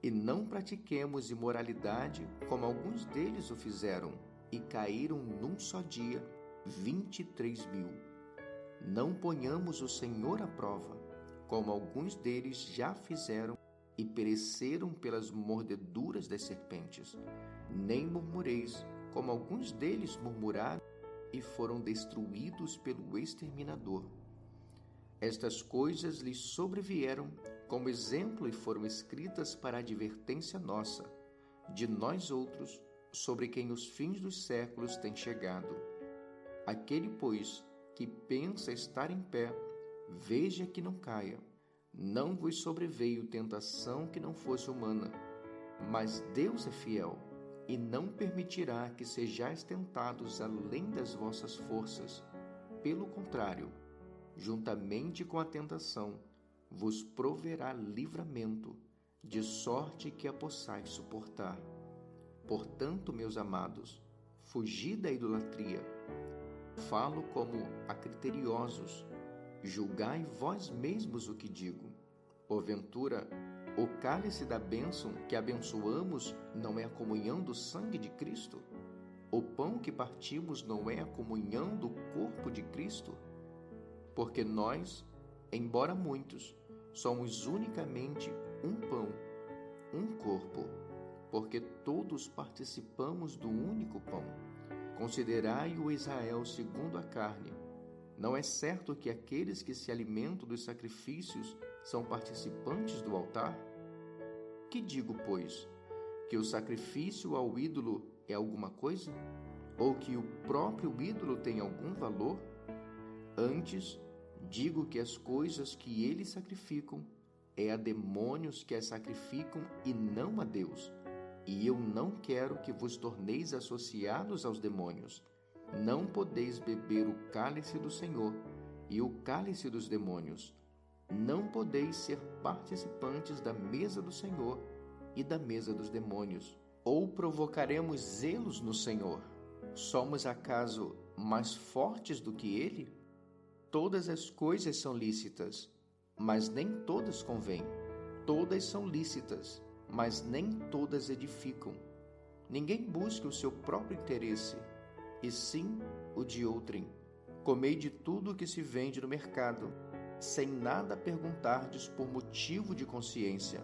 E não pratiquemos imoralidade, como alguns deles o fizeram, e caíram num só dia 23.000. Não ponhamos o Senhor à prova, como alguns deles já fizeram e pereceram pelas mordeduras das serpentes. Nem murmureis, como alguns deles murmuraram e foram destruídos pelo exterminador. Estas coisas lhes sobrevieram como exemplo e foram escritas para advertência nossa, de nós outros, sobre quem os fins dos séculos têm chegado. Aquele, pois, que pensa estar em pé, veja que não caia. Não vos sobreveio tentação que não fosse humana, mas Deus é fiel, e não permitirá que sejais tentados além das vossas forças. Pelo contrário, juntamente com a tentação, vos proverá livramento, de sorte que a possais suportar. Portanto, meus amados, fugi da idolatria. Falo como a criteriosos. Julgai vós mesmos o que digo. Porventura, o cálice da bênção que abençoamos não é a comunhão do sangue de Cristo? O pão que partimos não é a comunhão do corpo de Cristo? Porque nós, embora muitos, somos unicamente um pão, um corpo, porque todos participamos do único pão. Considerai-o Israel segundo a carne. Não é certo que aqueles que se alimentam dos sacrifícios são participantes do altar? Que digo, pois? Que o sacrifício ao ídolo é alguma coisa? Ou que o próprio ídolo tem algum valor? Antes, digo que as coisas que eles sacrificam é a demônios que as sacrificam e não a Deus. E eu não quero que vos torneis associados aos demônios. Não podeis beber o cálice do Senhor e o cálice dos demônios. Não podeis ser participantes da mesa do Senhor e da mesa dos demônios. Ou provocaremos zelos no Senhor? Somos acaso mais fortes do que Ele? Todas as coisas são lícitas, mas nem todas convêm. Todas são lícitas, mas nem todas edificam. Ninguém busca o seu próprio interesse, e sim o de outrem. Comei de tudo o que se vende no mercado, sem nada perguntardes por motivo de consciência,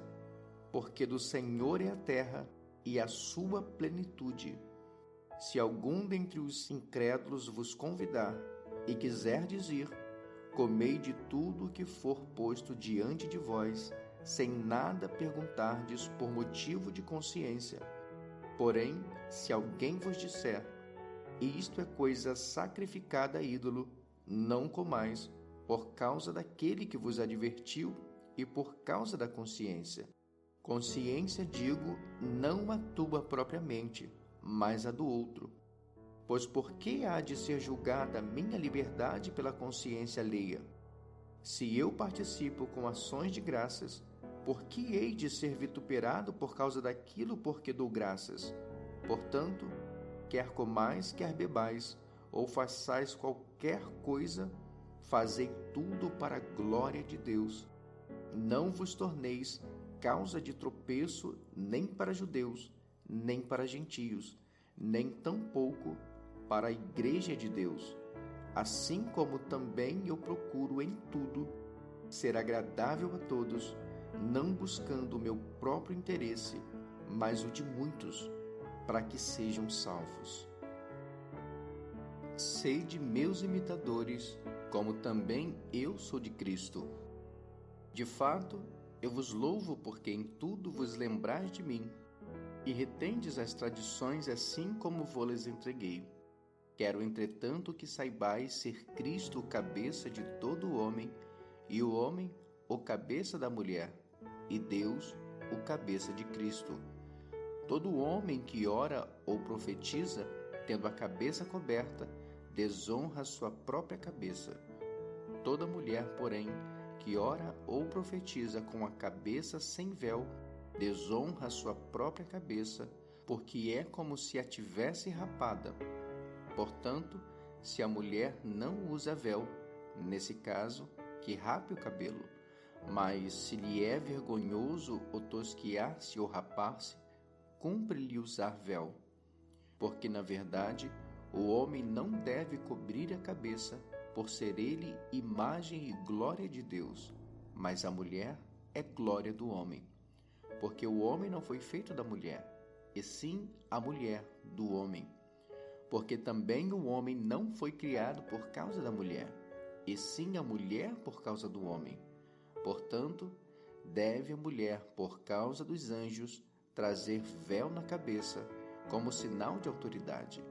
porque do Senhor é a terra e a sua plenitude. Se algum dentre os incrédulos vos convidar e quiserdes ir, comei de tudo o que for posto diante de vós, sem nada perguntardes por motivo de consciência. Porém, se alguém vos disser, isto é coisa sacrificada a ídolo, não comais, por causa daquele que vos advertiu e por causa da consciência. Consciência, digo, não a tua propriamente, mas a do outro. Pois por que há de ser julgada a minha liberdade pela consciência alheia? Se eu participo com ações de graças, por que hei de ser vituperado por causa daquilo por que dou graças? Portanto, quer comais, quer bebais, ou façais qualquer coisa, fazei tudo para a glória de Deus. Não vos torneis causa de tropeço nem para judeus, nem para gentios, nem tampouco para a igreja de Deus. Assim como também eu procuro em tudo ser agradável a todos, não buscando o meu próprio interesse, mas o de muitos, para que sejam salvos. Sede meus imitadores, como também eu sou de Cristo. De fato, eu vos louvo porque em tudo vos lembrais de mim, e retendes as tradições assim como vos entreguei. Quero, entretanto, que saibais ser Cristo o cabeça de todo o homem, e o homem o cabeça da mulher, e Deus o cabeça de Cristo. Todo homem que ora ou profetiza, tendo a cabeça coberta, desonra sua própria cabeça. Toda mulher, porém, que ora ou profetiza com a cabeça sem véu, desonra sua própria cabeça, porque é como se a tivesse rapada. Portanto, se a mulher não usa véu, nesse caso, que rape o cabelo. Mas se lhe é vergonhoso o tosquiar-se ou rapar-se, cumpre-lhe usar véu. Porque, na verdade, o homem não deve cobrir a cabeça, por ser ele imagem e glória de Deus, mas a mulher é glória do homem. Porque o homem não foi feito da mulher, e sim a mulher do homem. Porque também o homem não foi criado por causa da mulher, e sim a mulher por causa do homem. Portanto, deve a mulher, por causa dos anjos, trazer véu na cabeça, como sinal de autoridade.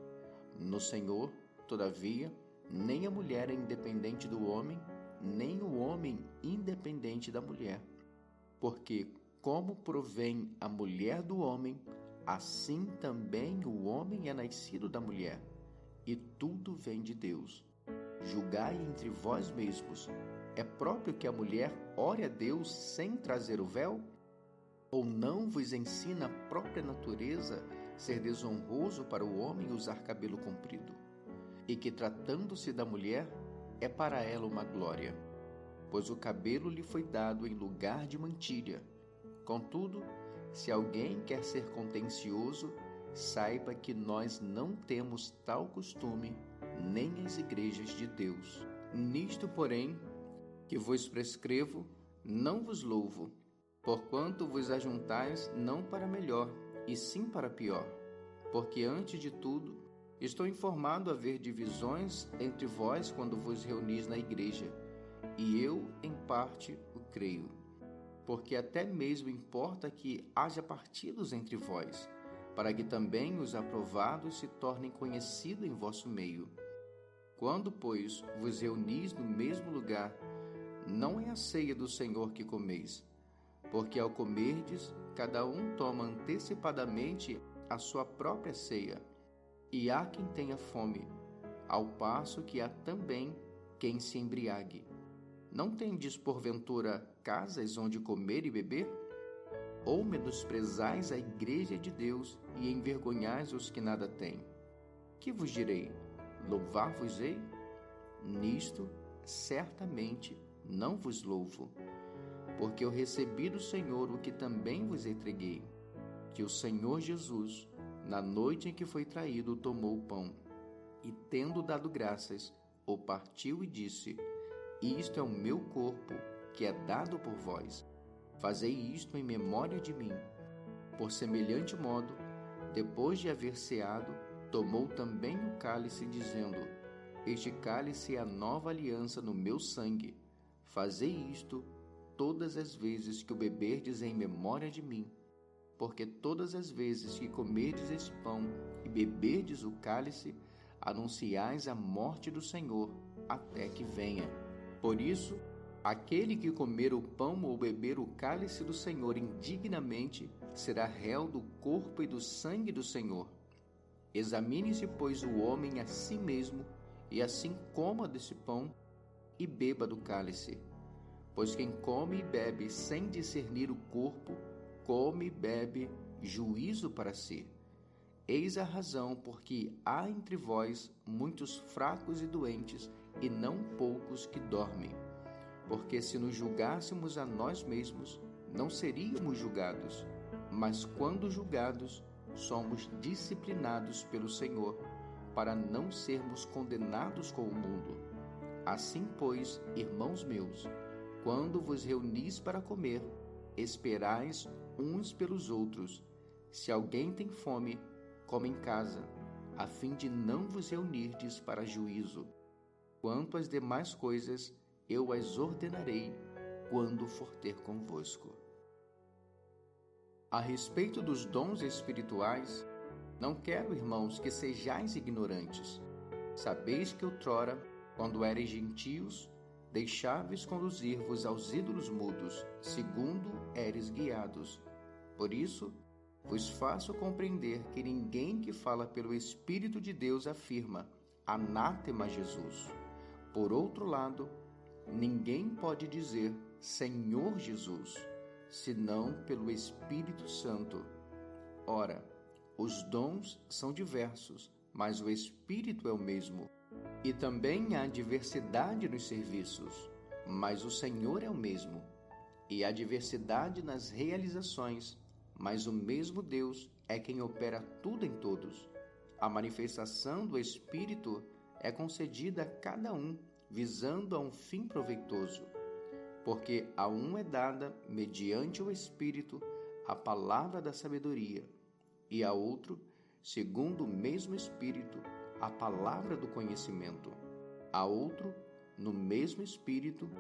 No Senhor, todavia, nem a mulher é independente do homem, nem o homem independente da mulher. Porque, como provém a mulher do homem, assim também o homem é nascido da mulher, e tudo vem de Deus. Julgai entre vós mesmos: é próprio que a mulher ore a Deus sem trazer o véu? Ou não vos ensina a própria natureza ser desonroso para o homem usar cabelo comprido? E que, tratando-se da mulher, é para ela uma glória, pois o cabelo lhe foi dado em lugar de mantilha. Contudo, se alguém quer ser contencioso, saiba que nós não temos tal costume, nem as igrejas de Deus. Nisto, porém, que vos prescrevo, não vos louvo, porquanto vos ajuntais não para melhor, e sim para pior. Porque, antes de tudo, estou informado haver divisões entre vós quando vos reunis na igreja, e eu, em parte, o creio. Porque até mesmo importa que haja partidos entre vós, para que também os aprovados se tornem conhecidos em vosso meio. Quando, pois, vos reunis no mesmo lugar, não é a ceia do Senhor que comeis, porque ao comerdes, cada um toma antecipadamente a sua própria ceia. E há quem tenha fome, ao passo que há também quem se embriague. Não tendes, porventura, casas onde comer e beber? Ou menosprezais a igreja de Deus e envergonhais os que nada têm? Que vos direi? Louvar-vos-ei? Nisto, certamente, não vos louvo, porque eu recebi do Senhor o que também vos entreguei, que o Senhor Jesus, na noite em que foi traído, tomou o pão, e tendo dado graças, o partiu e disse: Isto é o meu corpo, que é dado por vós. Fazei isto em memória de mim. Por semelhante modo, depois de haver ceado, tomou também o cálice, dizendo: Este cálice é a nova aliança no meu sangue. Fazei isto todas as vezes que o beberdes em memória de mim. Porque todas as vezes que comerdes este pão e beberdes o cálice, anunciais a morte do Senhor até que venha. Por isso, aquele que comer o pão ou beber o cálice do Senhor indignamente será réu do corpo e do sangue do Senhor. Examine-se, pois, o homem a si mesmo, e assim coma desse pão e beba do cálice. Pois quem come e bebe sem discernir o corpo, come e bebe juízo para si. Eis a razão porque há entre vós muitos fracos e doentes, e não poucos que dormem. Porque se nos julgássemos a nós mesmos, não seríamos julgados, mas quando julgados, somos disciplinados pelo Senhor, para não sermos condenados com o mundo. Assim, pois, irmãos meus, quando vos reunis para comer, esperais uns pelos outros. Se alguém tem fome, coma em casa, a fim de não vos reunirdes para juízo. Quanto às demais coisas, eu as ordenarei quando for ter convosco. A respeito dos dons espirituais, não quero, irmãos, que sejais ignorantes. Sabeis que outrora, quando erais gentios, deixáveis conduzir-vos aos ídolos mudos, segundo eres guiados. Por isso, vos faço compreender que ninguém que fala pelo Espírito de Deus afirma: Anátema Jesus. Por outro lado, ninguém pode dizer Senhor Jesus, senão pelo Espírito Santo. Ora, os dons são diversos, mas o Espírito é o mesmo. E também há diversidade nos serviços, mas o Senhor é o mesmo. E há diversidade nas realizações, mas o mesmo Deus é quem opera tudo em todos. A manifestação do Espírito é concedida a cada um, visando a um fim proveitoso. Porque a um é dada, mediante o Espírito, a palavra da sabedoria, e a outro, segundo o mesmo Espírito, a palavra do conhecimento, a outro, no mesmo Espírito,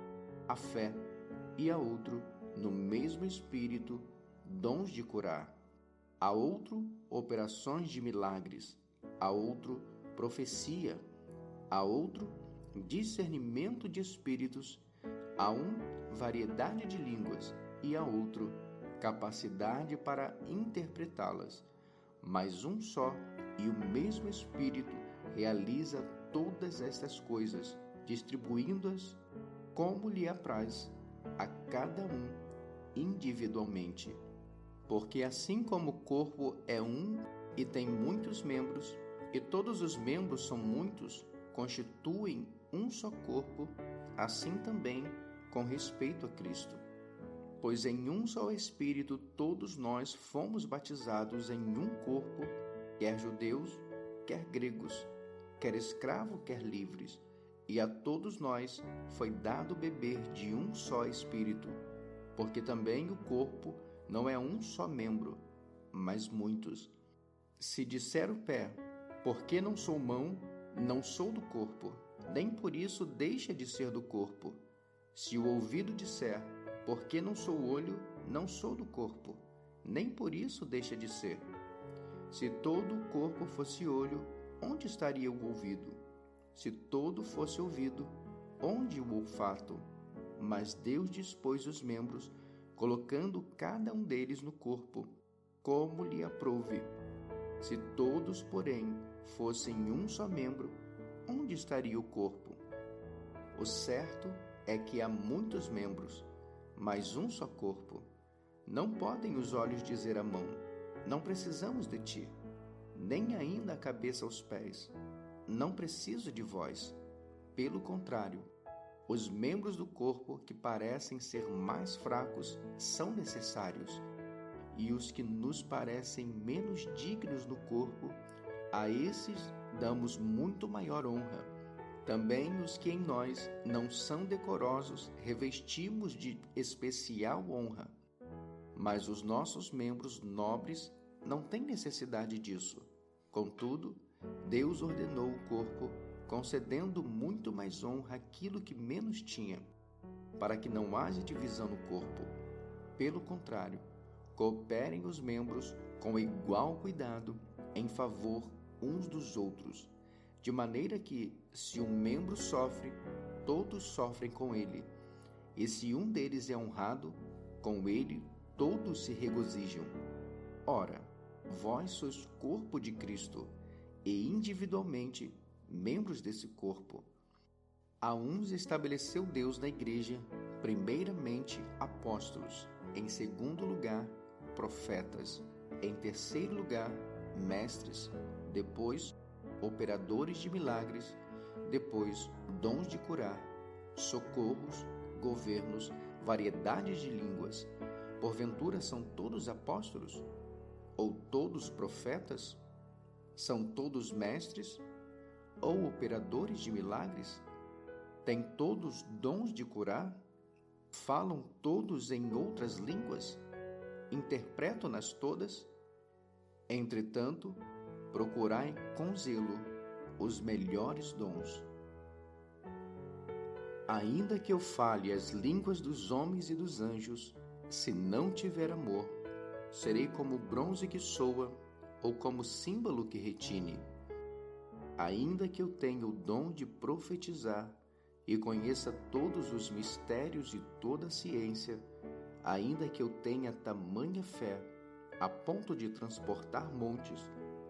a fé, e a outro, no mesmo Espírito, dons de curar, a outro, operações de milagres, a outro, profecia, a outro, discernimento de espíritos, a um, variedade de línguas, e a outro, capacidade para interpretá-las. Mas um só e o mesmo Espírito realiza todas estas coisas, distribuindo-as como lhe apraz a cada um individualmente. Porque assim como o corpo é um e tem muitos membros, e todos os membros são muitos, constituem um só corpo, assim também com respeito a Cristo. Pois em um só Espírito todos nós fomos batizados em um corpo, quer judeus, quer gregos, quer escravos, quer livres, e a todos nós foi dado beber de um só Espírito, porque também o corpo não é um só membro, mas muitos. Se disser o pé, porque não sou mão, não sou do corpo, nem por isso deixa de ser do corpo. Se o ouvido disser, porque não sou olho, não sou do corpo, nem por isso deixa de ser. Se todo o corpo fosse olho, onde estaria o ouvido? Se todo fosse ouvido, onde o olfato? Mas Deus dispôs os membros, colocando cada um deles no corpo, como lhe aprouve. Se todos, porém, fossem um só membro, onde estaria o corpo? O certo é que há muitos membros, mas um só corpo. Não podem os olhos dizer à mão: não precisamos de ti, nem ainda a cabeça aos pés: não preciso de vós. Pelo contrário, os membros do corpo que parecem ser mais fracos são necessários, e os que nos parecem menos dignos no corpo, a esses damos muito maior honra. Também os que em nós não são decorosos revestimos de especial honra. Mas os nossos membros nobres não têm necessidade disso. Contudo, Deus ordenou o corpo, concedendo muito mais honra àquilo que menos tinha, para que não haja divisão no corpo. Pelo contrário, cooperem os membros com igual cuidado em favor uns dos outros, de maneira que, se um membro sofre, todos sofrem com ele, e se um deles é honrado, com ele todos se regozijam. Ora, vós sois corpo de Cristo, e individualmente membros desse corpo. A uns estabeleceu Deus na igreja, primeiramente apóstolos, em segundo lugar profetas, em terceiro lugar mestres, depois operadores de milagres, depois dons de curar, socorros, governos, variedades de línguas. Porventura são todos apóstolos? Ou todos profetas? São todos mestres? Ou operadores de milagres? Têm todos dons de curar? Falam todos em outras línguas? Interpretam-nas todas? Entretanto, procurai com zelo os melhores dons. Ainda que eu fale as línguas dos homens e dos anjos, se não tiver amor, serei como bronze que soa ou como símbolo que retine. Ainda que eu tenha o dom de profetizar e conheça todos os mistérios e toda a ciência, ainda que eu tenha tamanha fé, a ponto de transportar montes,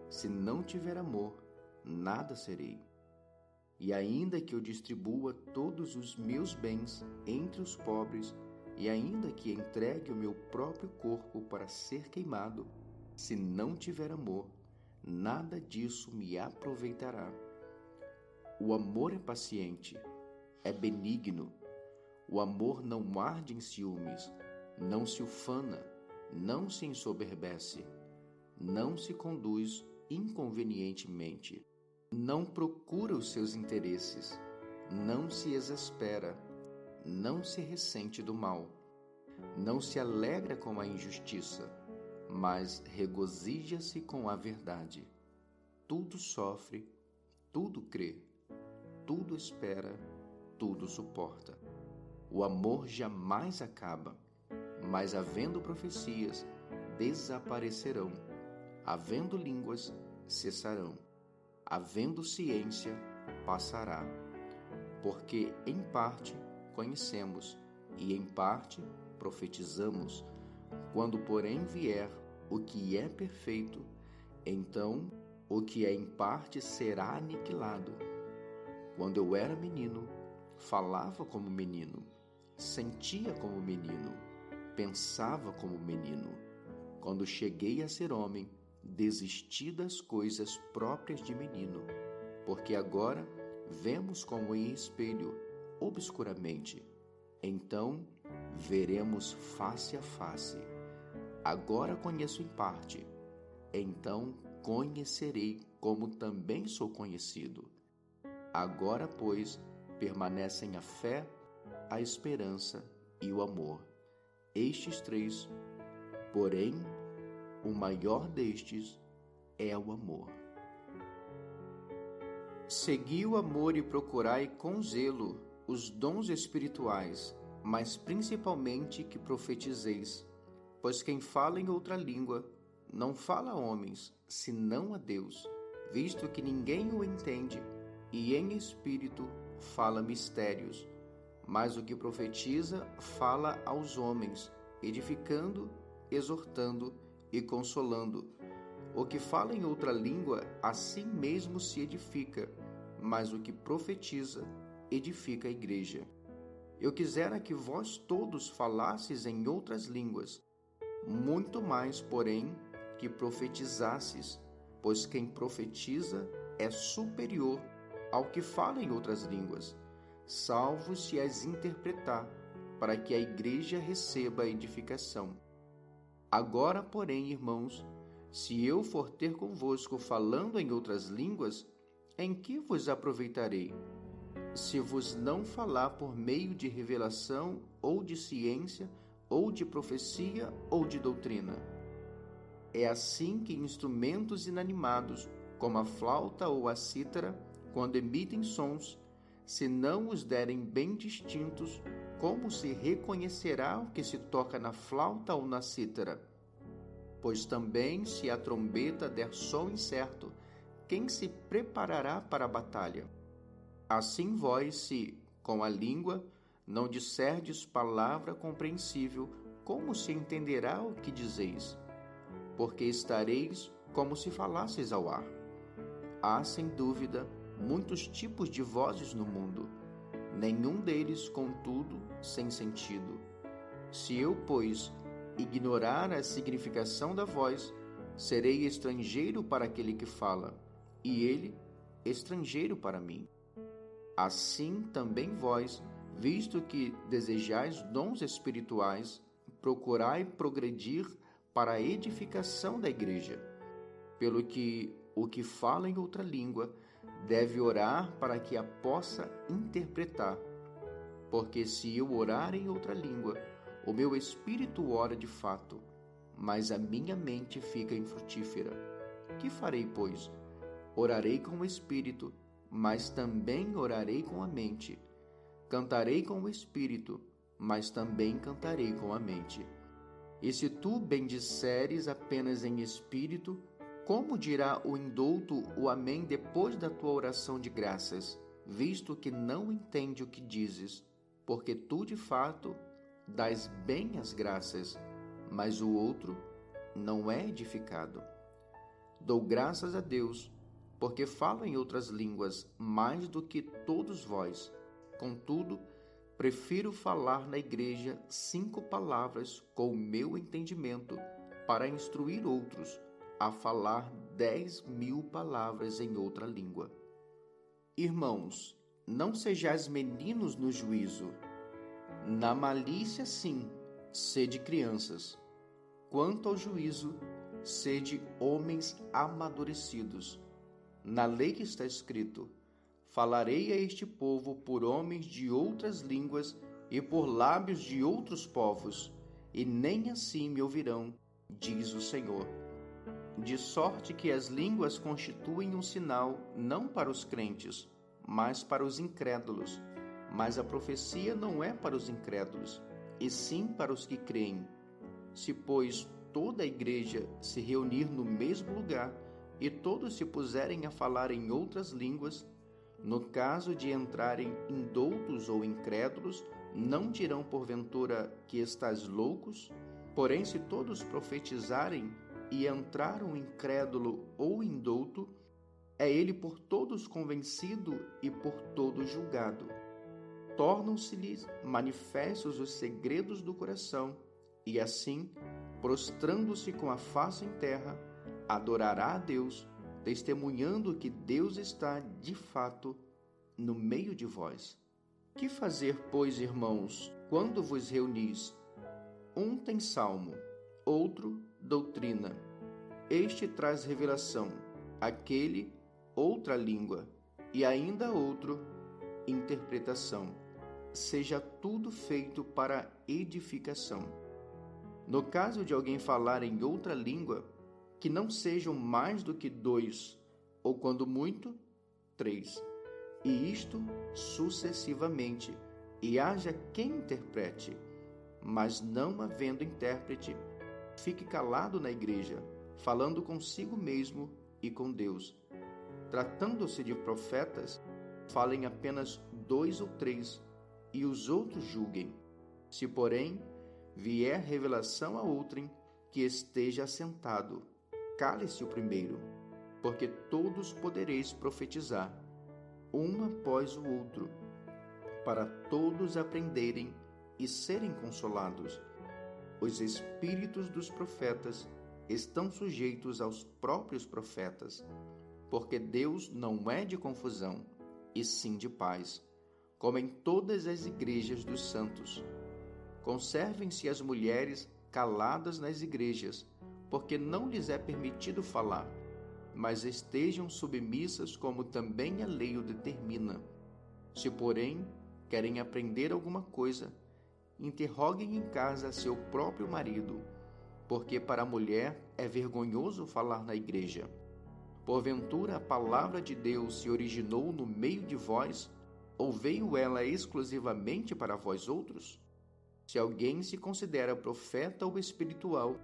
se não tiver amor, nada serei. E ainda que eu distribua todos os meus bens entre os pobres, e ainda que entregue o meu próprio corpo para ser queimado, se não tiver amor, nada disso me aproveitará. O amor é paciente, é benigno. O amor não arde em ciúmes, não se ufana, não se ensoberbece, não se conduz inconvenientemente, não procura os seus interesses, não se exaspera, não se ressente do mal, não se alegra com a injustiça, mas regozija-se com a verdade. Tudo sofre, tudo crê, tudo espera, tudo suporta. O amor jamais acaba, mas havendo profecias, desaparecerão, havendo línguas, cessarão, havendo ciência, passará. Porque em parte conhecemos e em parte profetizamos. Quando, porém, vier o que é perfeito, então o que é em parte será aniquilado. Quando eu era menino, falava como menino, sentia como menino, pensava como menino. Quando cheguei a ser homem, desisti das coisas próprias de menino, porque agora vemos como em espelho, obscuramente. Então veremos face a face. Agora conheço em parte, então conhecerei como também sou conhecido. Agora, pois, permanecem a fé, a esperança e o amor. Estes três, porém, o maior destes é o amor. Segui o amor e procurai com zelo os dons espirituais, mas principalmente que profetizeis. Pois quem fala em outra língua não fala a homens, senão a Deus, visto que ninguém o entende, e em espírito fala mistérios. Mas o que profetiza fala aos homens, edificando, exortando e consolando. O que fala em outra língua, a si mesmo se edifica, mas o que profetiza edifica a igreja. Eu quisera que vós todos falasseis em outras línguas, muito mais, porém, que profetizasses, pois quem profetiza é superior ao que fala em outras línguas, salvo se as interpretar, para que a igreja receba a edificação. Agora, porém, irmãos, se eu for ter convosco falando em outras línguas, em que vos aproveitarei? Se vos não falar por meio de revelação, ou de ciência, ou de profecia, ou de doutrina. É assim que instrumentos inanimados, como a flauta ou a cítara, quando emitem sons, se não os derem bem distintos, como se reconhecerá o que se toca na flauta ou na cítara? Pois também, se a trombeta der som incerto, quem se preparará para a batalha? Assim vós, se, com a língua, não disserdes palavra compreensível, como se entenderá o que dizeis? Porque estareis como se falasseis ao ar. Há, sem dúvida, muitos tipos de vozes no mundo, nenhum deles, contudo, sem sentido. Se eu, pois, ignorar a significação da voz, serei estrangeiro para aquele que fala, e ele, estrangeiro para mim. Assim também vós, visto que desejais dons espirituais, procurai progredir para a edificação da igreja. Pelo que o que fala em outra língua deve orar para que a possa interpretar. Porque se eu orar em outra língua, o meu espírito ora de fato, mas a minha mente fica infrutífera. Que farei, pois? Orarei com o espírito, mas também orarei com a mente. Cantarei com o espírito, mas também cantarei com a mente. E se tu bendisseres apenas em espírito, como dirá o indouto o amém depois da tua oração de graças, visto que não entende o que dizes, porque tu de fato dás bem as graças, mas o outro não é edificado? Dou graças a Deus, porque falo em outras línguas mais do que todos vós. Contudo, prefiro falar na igreja 5 palavras com o meu entendimento para instruir outros a falar 10.000 palavras em outra língua. Irmãos, não sejais meninos no juízo. Na malícia, sim, sede crianças. Quanto ao juízo, sede homens amadurecidos. Na lei que está escrito: falarei a este povo por homens de outras línguas e por lábios de outros povos, e nem assim me ouvirão, diz o Senhor. De sorte que as línguas constituem um sinal não para os crentes, mas para os incrédulos. Mas a profecia não é para os incrédulos, e sim para os que creem. Se, pois, toda a igreja se reunir no mesmo lugar, e todos se puserem a falar em outras línguas, no caso de entrarem indoutos ou incrédulos, não dirão porventura que estás loucos? Porém, se todos profetizarem e entrar um incrédulo ou indouto, é ele por todos convencido e por todos julgado. Tornam-se-lhes manifestos os segredos do coração, e assim, prostrando-se com a face em terra, adorará a Deus, testemunhando que Deus está, de fato, no meio de vós. Que fazer, pois, irmãos, quando vos reunis? Um tem salmo, outro doutrina, este traz revelação, aquele outra língua, e ainda outro interpretação. Seja tudo feito para edificação. No caso de alguém falar em outra língua, que não sejam mais do que 2, ou quando muito, 3, e isto sucessivamente, e haja quem interprete. Mas não havendo intérprete, fique calado na igreja, falando consigo mesmo e com Deus. Tratando-se de profetas, falem apenas 2 ou 3, e os outros julguem. Se, porém, vier revelação a outrem, que esteja assentado, cale-se o primeiro, porque todos podereis profetizar, um após o outro, para todos aprenderem e serem consolados. Os espíritos dos profetas estão sujeitos aos próprios profetas, porque Deus não é de confusão, e sim de paz, como em todas as igrejas dos santos. Conservem-se as mulheres caladas nas igrejas, porque não lhes é permitido falar, mas estejam submissas como também a lei o determina. Se, porém, querem aprender alguma coisa, interroguem em casa seu próprio marido, porque para a mulher é vergonhoso falar na igreja. Porventura a palavra de Deus se originou no meio de vós, ou veio ela exclusivamente para vós outros? Se alguém se considera profeta ou espiritual,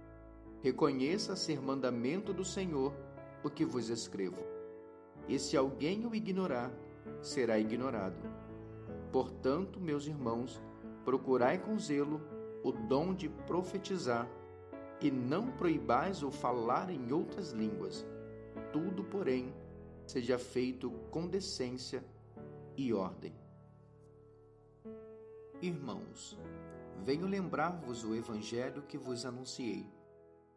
reconheça ser mandamento do Senhor o que vos escrevo. E se alguém o ignorar, será ignorado. Portanto, meus irmãos, procurai com zelo o dom de profetizar, e não proibais o falar em outras línguas. Tudo, porém, seja feito com decência e ordem. Irmãos, venho lembrar-vos o evangelho que vos anunciei,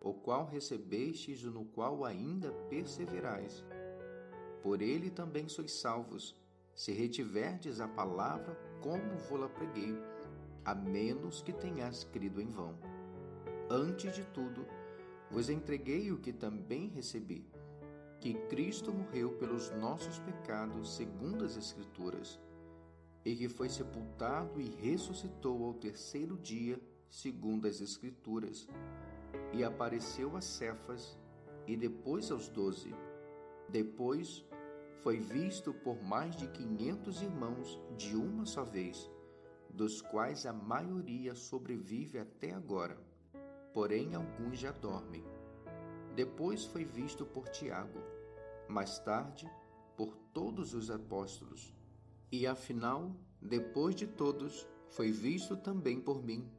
o qual recebestes e no qual ainda perseverais. Por ele também sois salvos, se retiverdes a palavra como vô-la preguei, a menos que tenhas crido em vão. Antes de tudo, vos entreguei o que também recebi, que Cristo morreu pelos nossos pecados segundo as Escrituras, e que foi sepultado e ressuscitou ao terceiro dia segundo as Escrituras, e apareceu a Cefas e depois aos 12. Depois foi visto por mais de 500 irmãos de uma só vez, dos quais a maioria sobrevive até agora, porém alguns já dormem. Depois foi visto por Tiago, mais tarde por todos os apóstolos, e afinal, depois de todos, foi visto também por mim,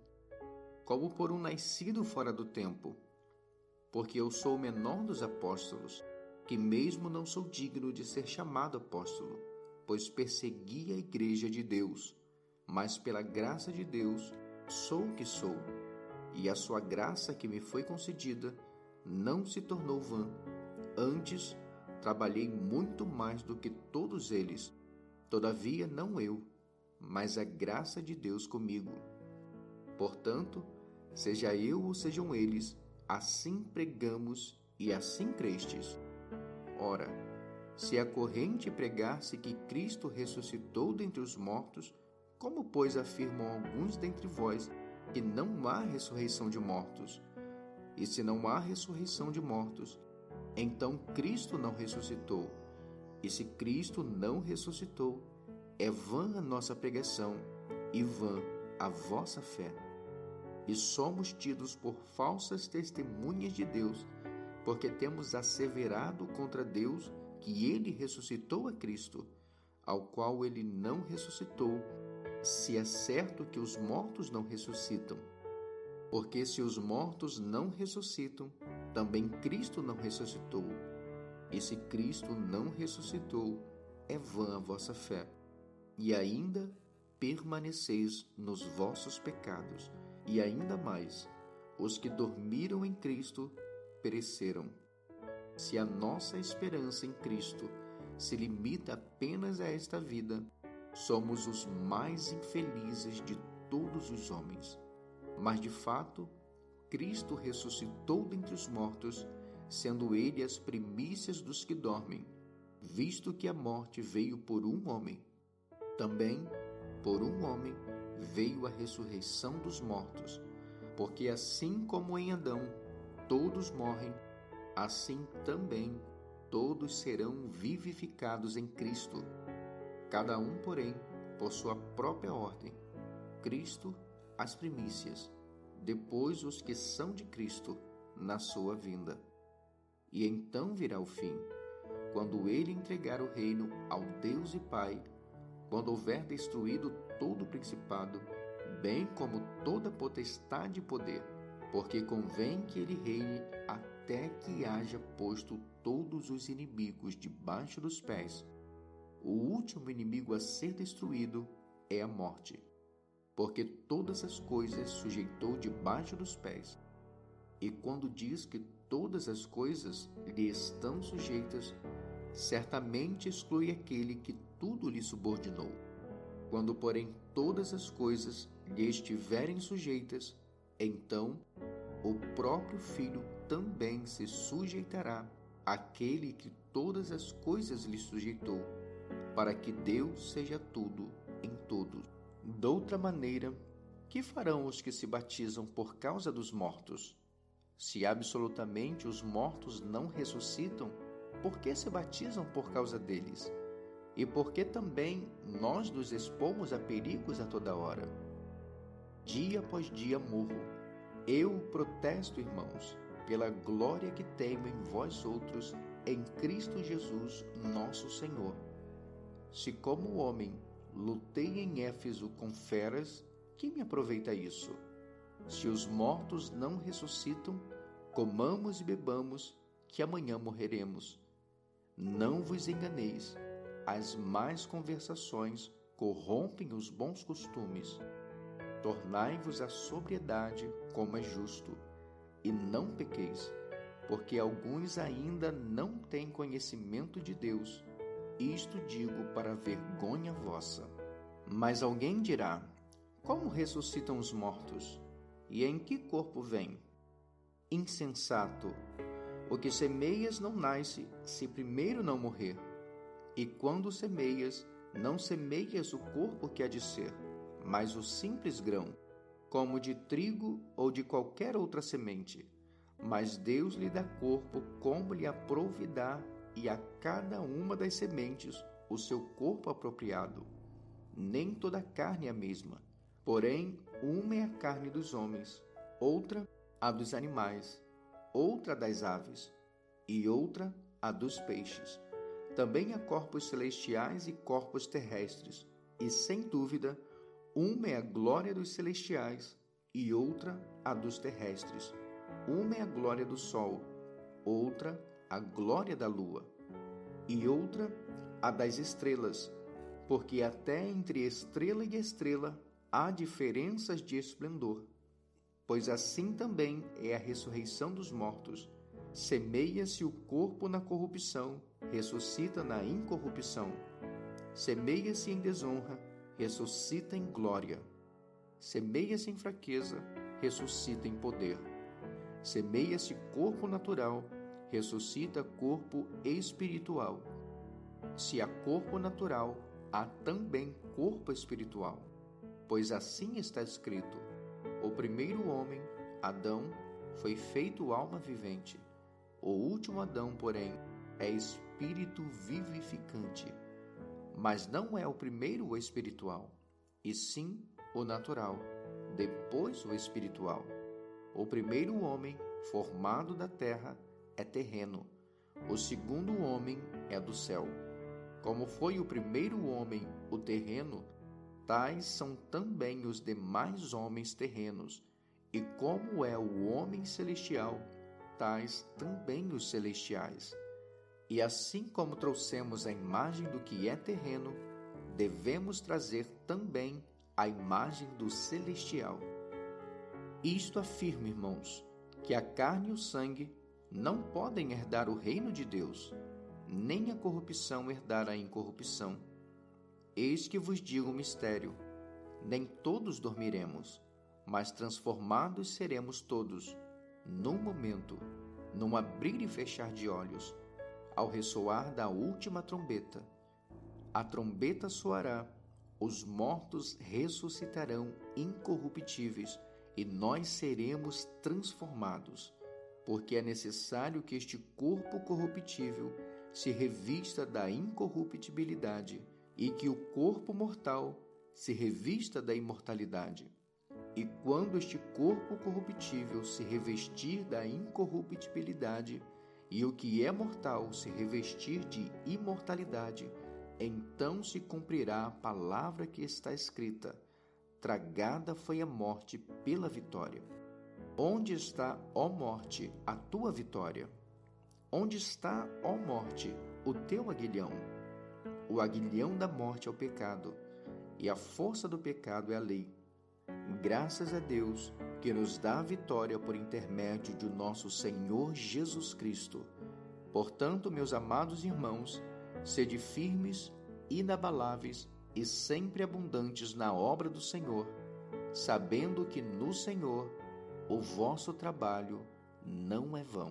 como por um nascido fora do tempo, porque eu sou o menor dos apóstolos, que mesmo não sou digno de ser chamado apóstolo, pois persegui a igreja de Deus, mas pela graça de Deus sou o que sou, e a sua graça que me foi concedida não se tornou vã. Antes, trabalhei muito mais do que todos eles, todavia não eu, mas a graça de Deus comigo. Portanto, seja eu ou sejam eles, assim pregamos e assim crestes. Ora, se é corrente pregar-se que Cristo ressuscitou dentre os mortos, como, pois, afirmam alguns dentre vós que não há ressurreição de mortos? E se não há ressurreição de mortos, então Cristo não ressuscitou. E se Cristo não ressuscitou, é vã a nossa pregação e vã a vossa fé. E somos tidos por falsas testemunhas de Deus, porque temos asseverado contra Deus que ele ressuscitou a Cristo, ao qual ele não ressuscitou, se é certo que os mortos não ressuscitam. Porque se os mortos não ressuscitam, também Cristo não ressuscitou. E se Cristo não ressuscitou, é vã a vossa fé. E ainda permaneceis nos vossos pecados. E ainda mais, os que dormiram em Cristo pereceram. Se a nossa esperança em Cristo se limita apenas a esta vida, somos os mais infelizes de todos os homens. Mas, de fato, Cristo ressuscitou dentre os mortos, sendo ele as primícias dos que dormem, visto que a morte veio por um homem. Também, por um homem, veio a ressurreição dos mortos, porque assim como em Adão todos morrem, assim também todos serão vivificados em Cristo. Cada um, porém, por sua própria ordem. Cristo, as primícias, depois os que são de Cristo, na sua vinda. E então virá o fim, quando ele entregar o reino ao Deus e Pai, quando houver destruído todo o principado, bem como toda potestade e poder, porque convém que ele reine até que haja posto todos os inimigos debaixo dos pés. o último inimigo a ser destruído é a morte, porque todas as coisas sujeitou debaixo dos pés. E quando diz que todas as coisas lhe estão sujeitas, certamente exclui aquele que tudo lhe subordinou. Quando, porém, todas as coisas lhe estiverem sujeitas, então o próprio Filho também se sujeitará àquele que todas as coisas lhe sujeitou, para que Deus seja tudo em todos. Doutra maneira, que farão os que se batizam por causa dos mortos? Se absolutamente os mortos não ressuscitam, por que se batizam por causa deles? E por que também nós nos expomos a perigos a toda hora? Dia após dia morro. Eu protesto, irmãos, pela glória que tenho em vós outros, em Cristo Jesus, nosso Senhor. Se como homem lutei em Éfeso com feras, que me aproveita isso? Se os mortos não ressuscitam, comamos e bebamos, que amanhã morreremos. Não vos enganeis, as más conversações corrompem os bons costumes. Tornai-vos à sobriedade, como é justo, e não pequeis, porque alguns ainda não têm conhecimento de Deus. Isto digo para vergonha vossa. Mas alguém dirá: como ressuscitam os mortos? E em que corpo vêm? Insensato! O que semeias não nasce, se primeiro não morrer. E quando semeias, não semeias o corpo que há de ser, mas o simples grão, como de trigo ou de qualquer outra semente. Mas Deus lhe dá corpo como lhe aprouvidar, e a cada uma das sementes o seu corpo apropriado. Nem toda a carne é a mesma, porém uma é a carne dos homens, outra a dos animais, outra das aves, e outra a dos peixes. Também há corpos celestiais e corpos terrestres, e sem dúvida, uma é a glória dos celestiais e outra a dos terrestres. Uma é a glória do sol, outra a glória da lua, e outra a das estrelas, porque até entre estrela e estrela há diferenças de esplendor. Pois assim também é a ressurreição dos mortos. Semeia-se o corpo na corrupção, ressuscita na incorrupção. Semeia-se em desonra, ressuscita em glória. Semeia-se em fraqueza, ressuscita em poder. Semeia-se corpo natural, ressuscita corpo espiritual. Se há corpo natural, há também corpo espiritual. Pois assim está escrito: o primeiro homem, Adão, foi feito alma vivente. O último Adão, porém, é espírito vivificante. Mas não é o primeiro o espiritual, e sim o natural, depois o espiritual. O primeiro homem, formado da terra, é terreno. O segundo homem é do céu. Como foi o primeiro homem, o terreno, tais são também os demais homens terrenos. E como é o homem celestial, tais também os celestiais. E assim como trouxemos a imagem do que é terreno, devemos trazer também a imagem do celestial. Isto afirma, irmãos, que a carne e o sangue não podem herdar o reino de Deus, nem a corrupção herdar a incorrupção. Eis que vos digo um mistério: nem todos dormiremos, mas transformados seremos todos, num momento, num abrir e fechar de olhos, ao ressoar da última trombeta. A trombeta soará, os mortos ressuscitarão incorruptíveis, e nós seremos transformados, porque é necessário que este corpo corruptível se revista da incorruptibilidade e que o corpo mortal se revista da imortalidade. E quando este corpo corruptível se revestir da incorruptibilidade e o que é mortal se revestir de imortalidade, então se cumprirá a palavra que está escrita: tragada foi a morte pela vitória. Onde está, ó morte, a tua vitória? Onde está, ó morte, o teu aguilhão? o aguilhão da morte é o pecado, e a força do pecado é a lei. Graças a Deus que nos dá a vitória por intermédio de nosso Senhor Jesus Cristo. Portanto, meus amados irmãos, sede firmes, inabaláveis e sempre abundantes na obra do Senhor, sabendo que no Senhor o vosso trabalho não é vão.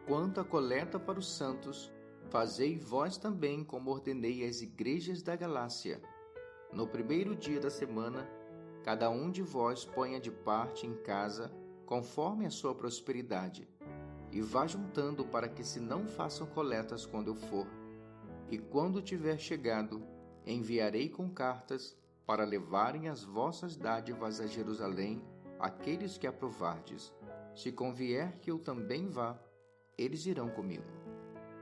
Quanto à coleta para os santos, fazei vós também como ordenei às igrejas da Galácia. No primeiro dia da semana, cada um de vós ponha de parte em casa, conforme a sua prosperidade, e vá juntando para que se não façam coletas quando eu for. E quando tiver chegado, enviarei com cartas para levarem as vossas dádivas a Jerusalém, aqueles que aprovardes. Se convier que eu também vá, eles irão comigo.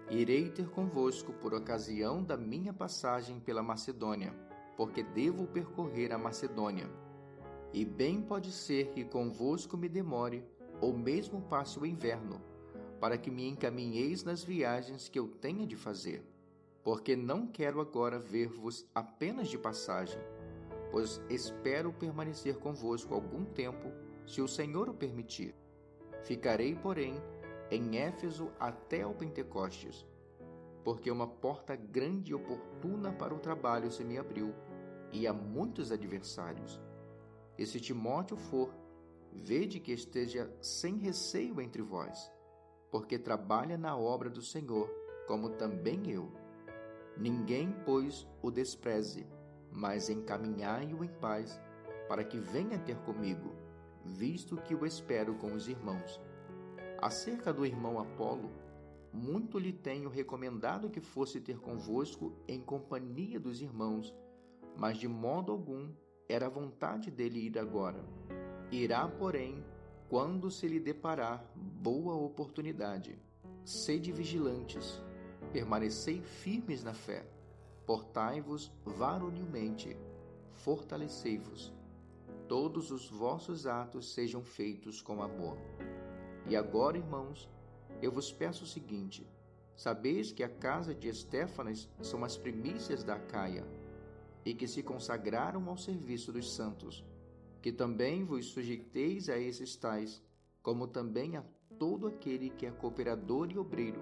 Irei ter convosco por ocasião da minha passagem pela Macedônia, porque devo percorrer a Macedônia. E bem pode ser que convosco me demore, ou mesmo passe o inverno, para que me encaminheis nas viagens que eu tenha de fazer. Porque não quero agora ver-vos apenas de passagem, pois espero permanecer convosco algum tempo, se o Senhor o permitir. Ficarei, porém, em Éfeso até ao Pentecostes, porque uma porta grande e oportuna para o trabalho se me abriu, e há muitos adversários. E se Timóteo for, vede que esteja sem receio entre vós, porque trabalha na obra do Senhor, como também eu. Ninguém, pois, o despreze, mas encaminhai-o em paz, para que venha ter comigo, visto que o espero com os irmãos. Acerca do irmão Apolo, muito lhe tenho recomendado que fosse ter convosco em companhia dos irmãos, mas de modo algum era vontade dele ir agora. Irá, porém, quando se lhe deparar boa oportunidade. Sede vigilantes, permanecei firmes na fé, portai-vos varonilmente, fortalecei-vos. Todos os vossos atos sejam feitos com amor. E agora, irmãos, eu vos peço o seguinte: sabeis que a casa de Estéfanas são as primícias da Acaia, e que se consagraram ao serviço dos santos, que também vos sujeiteis a esses tais, como também a todo aquele que é cooperador e obreiro.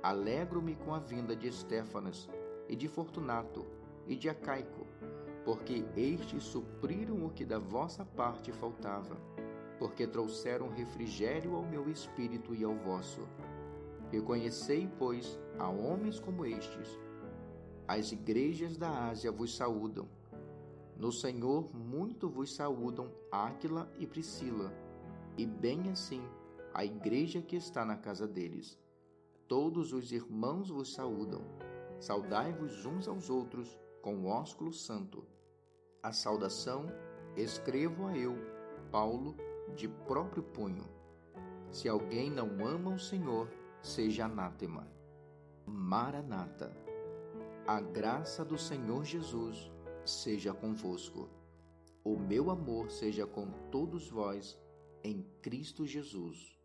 Alegro-me com a vinda de Estéfanas, e de Fortunato, e de Acaico, porque estes supriram o que da vossa parte faltava, porque trouxeram refrigério ao meu espírito e ao vosso. Reconhecei, pois, a homens como estes. As igrejas da Ásia vos saúdam. No Senhor muito vos saúdam Áquila e Priscila, e bem assim a igreja que está na casa deles. Todos os irmãos vos saúdam. Saudai-vos uns aos outros com ósculo santo. A saudação escrevo-a eu, Paulo, de próprio punho. Se alguém não ama o Senhor, seja anátema. Maranata. A graça do Senhor Jesus seja convosco. O meu amor seja com todos vós em Cristo Jesus.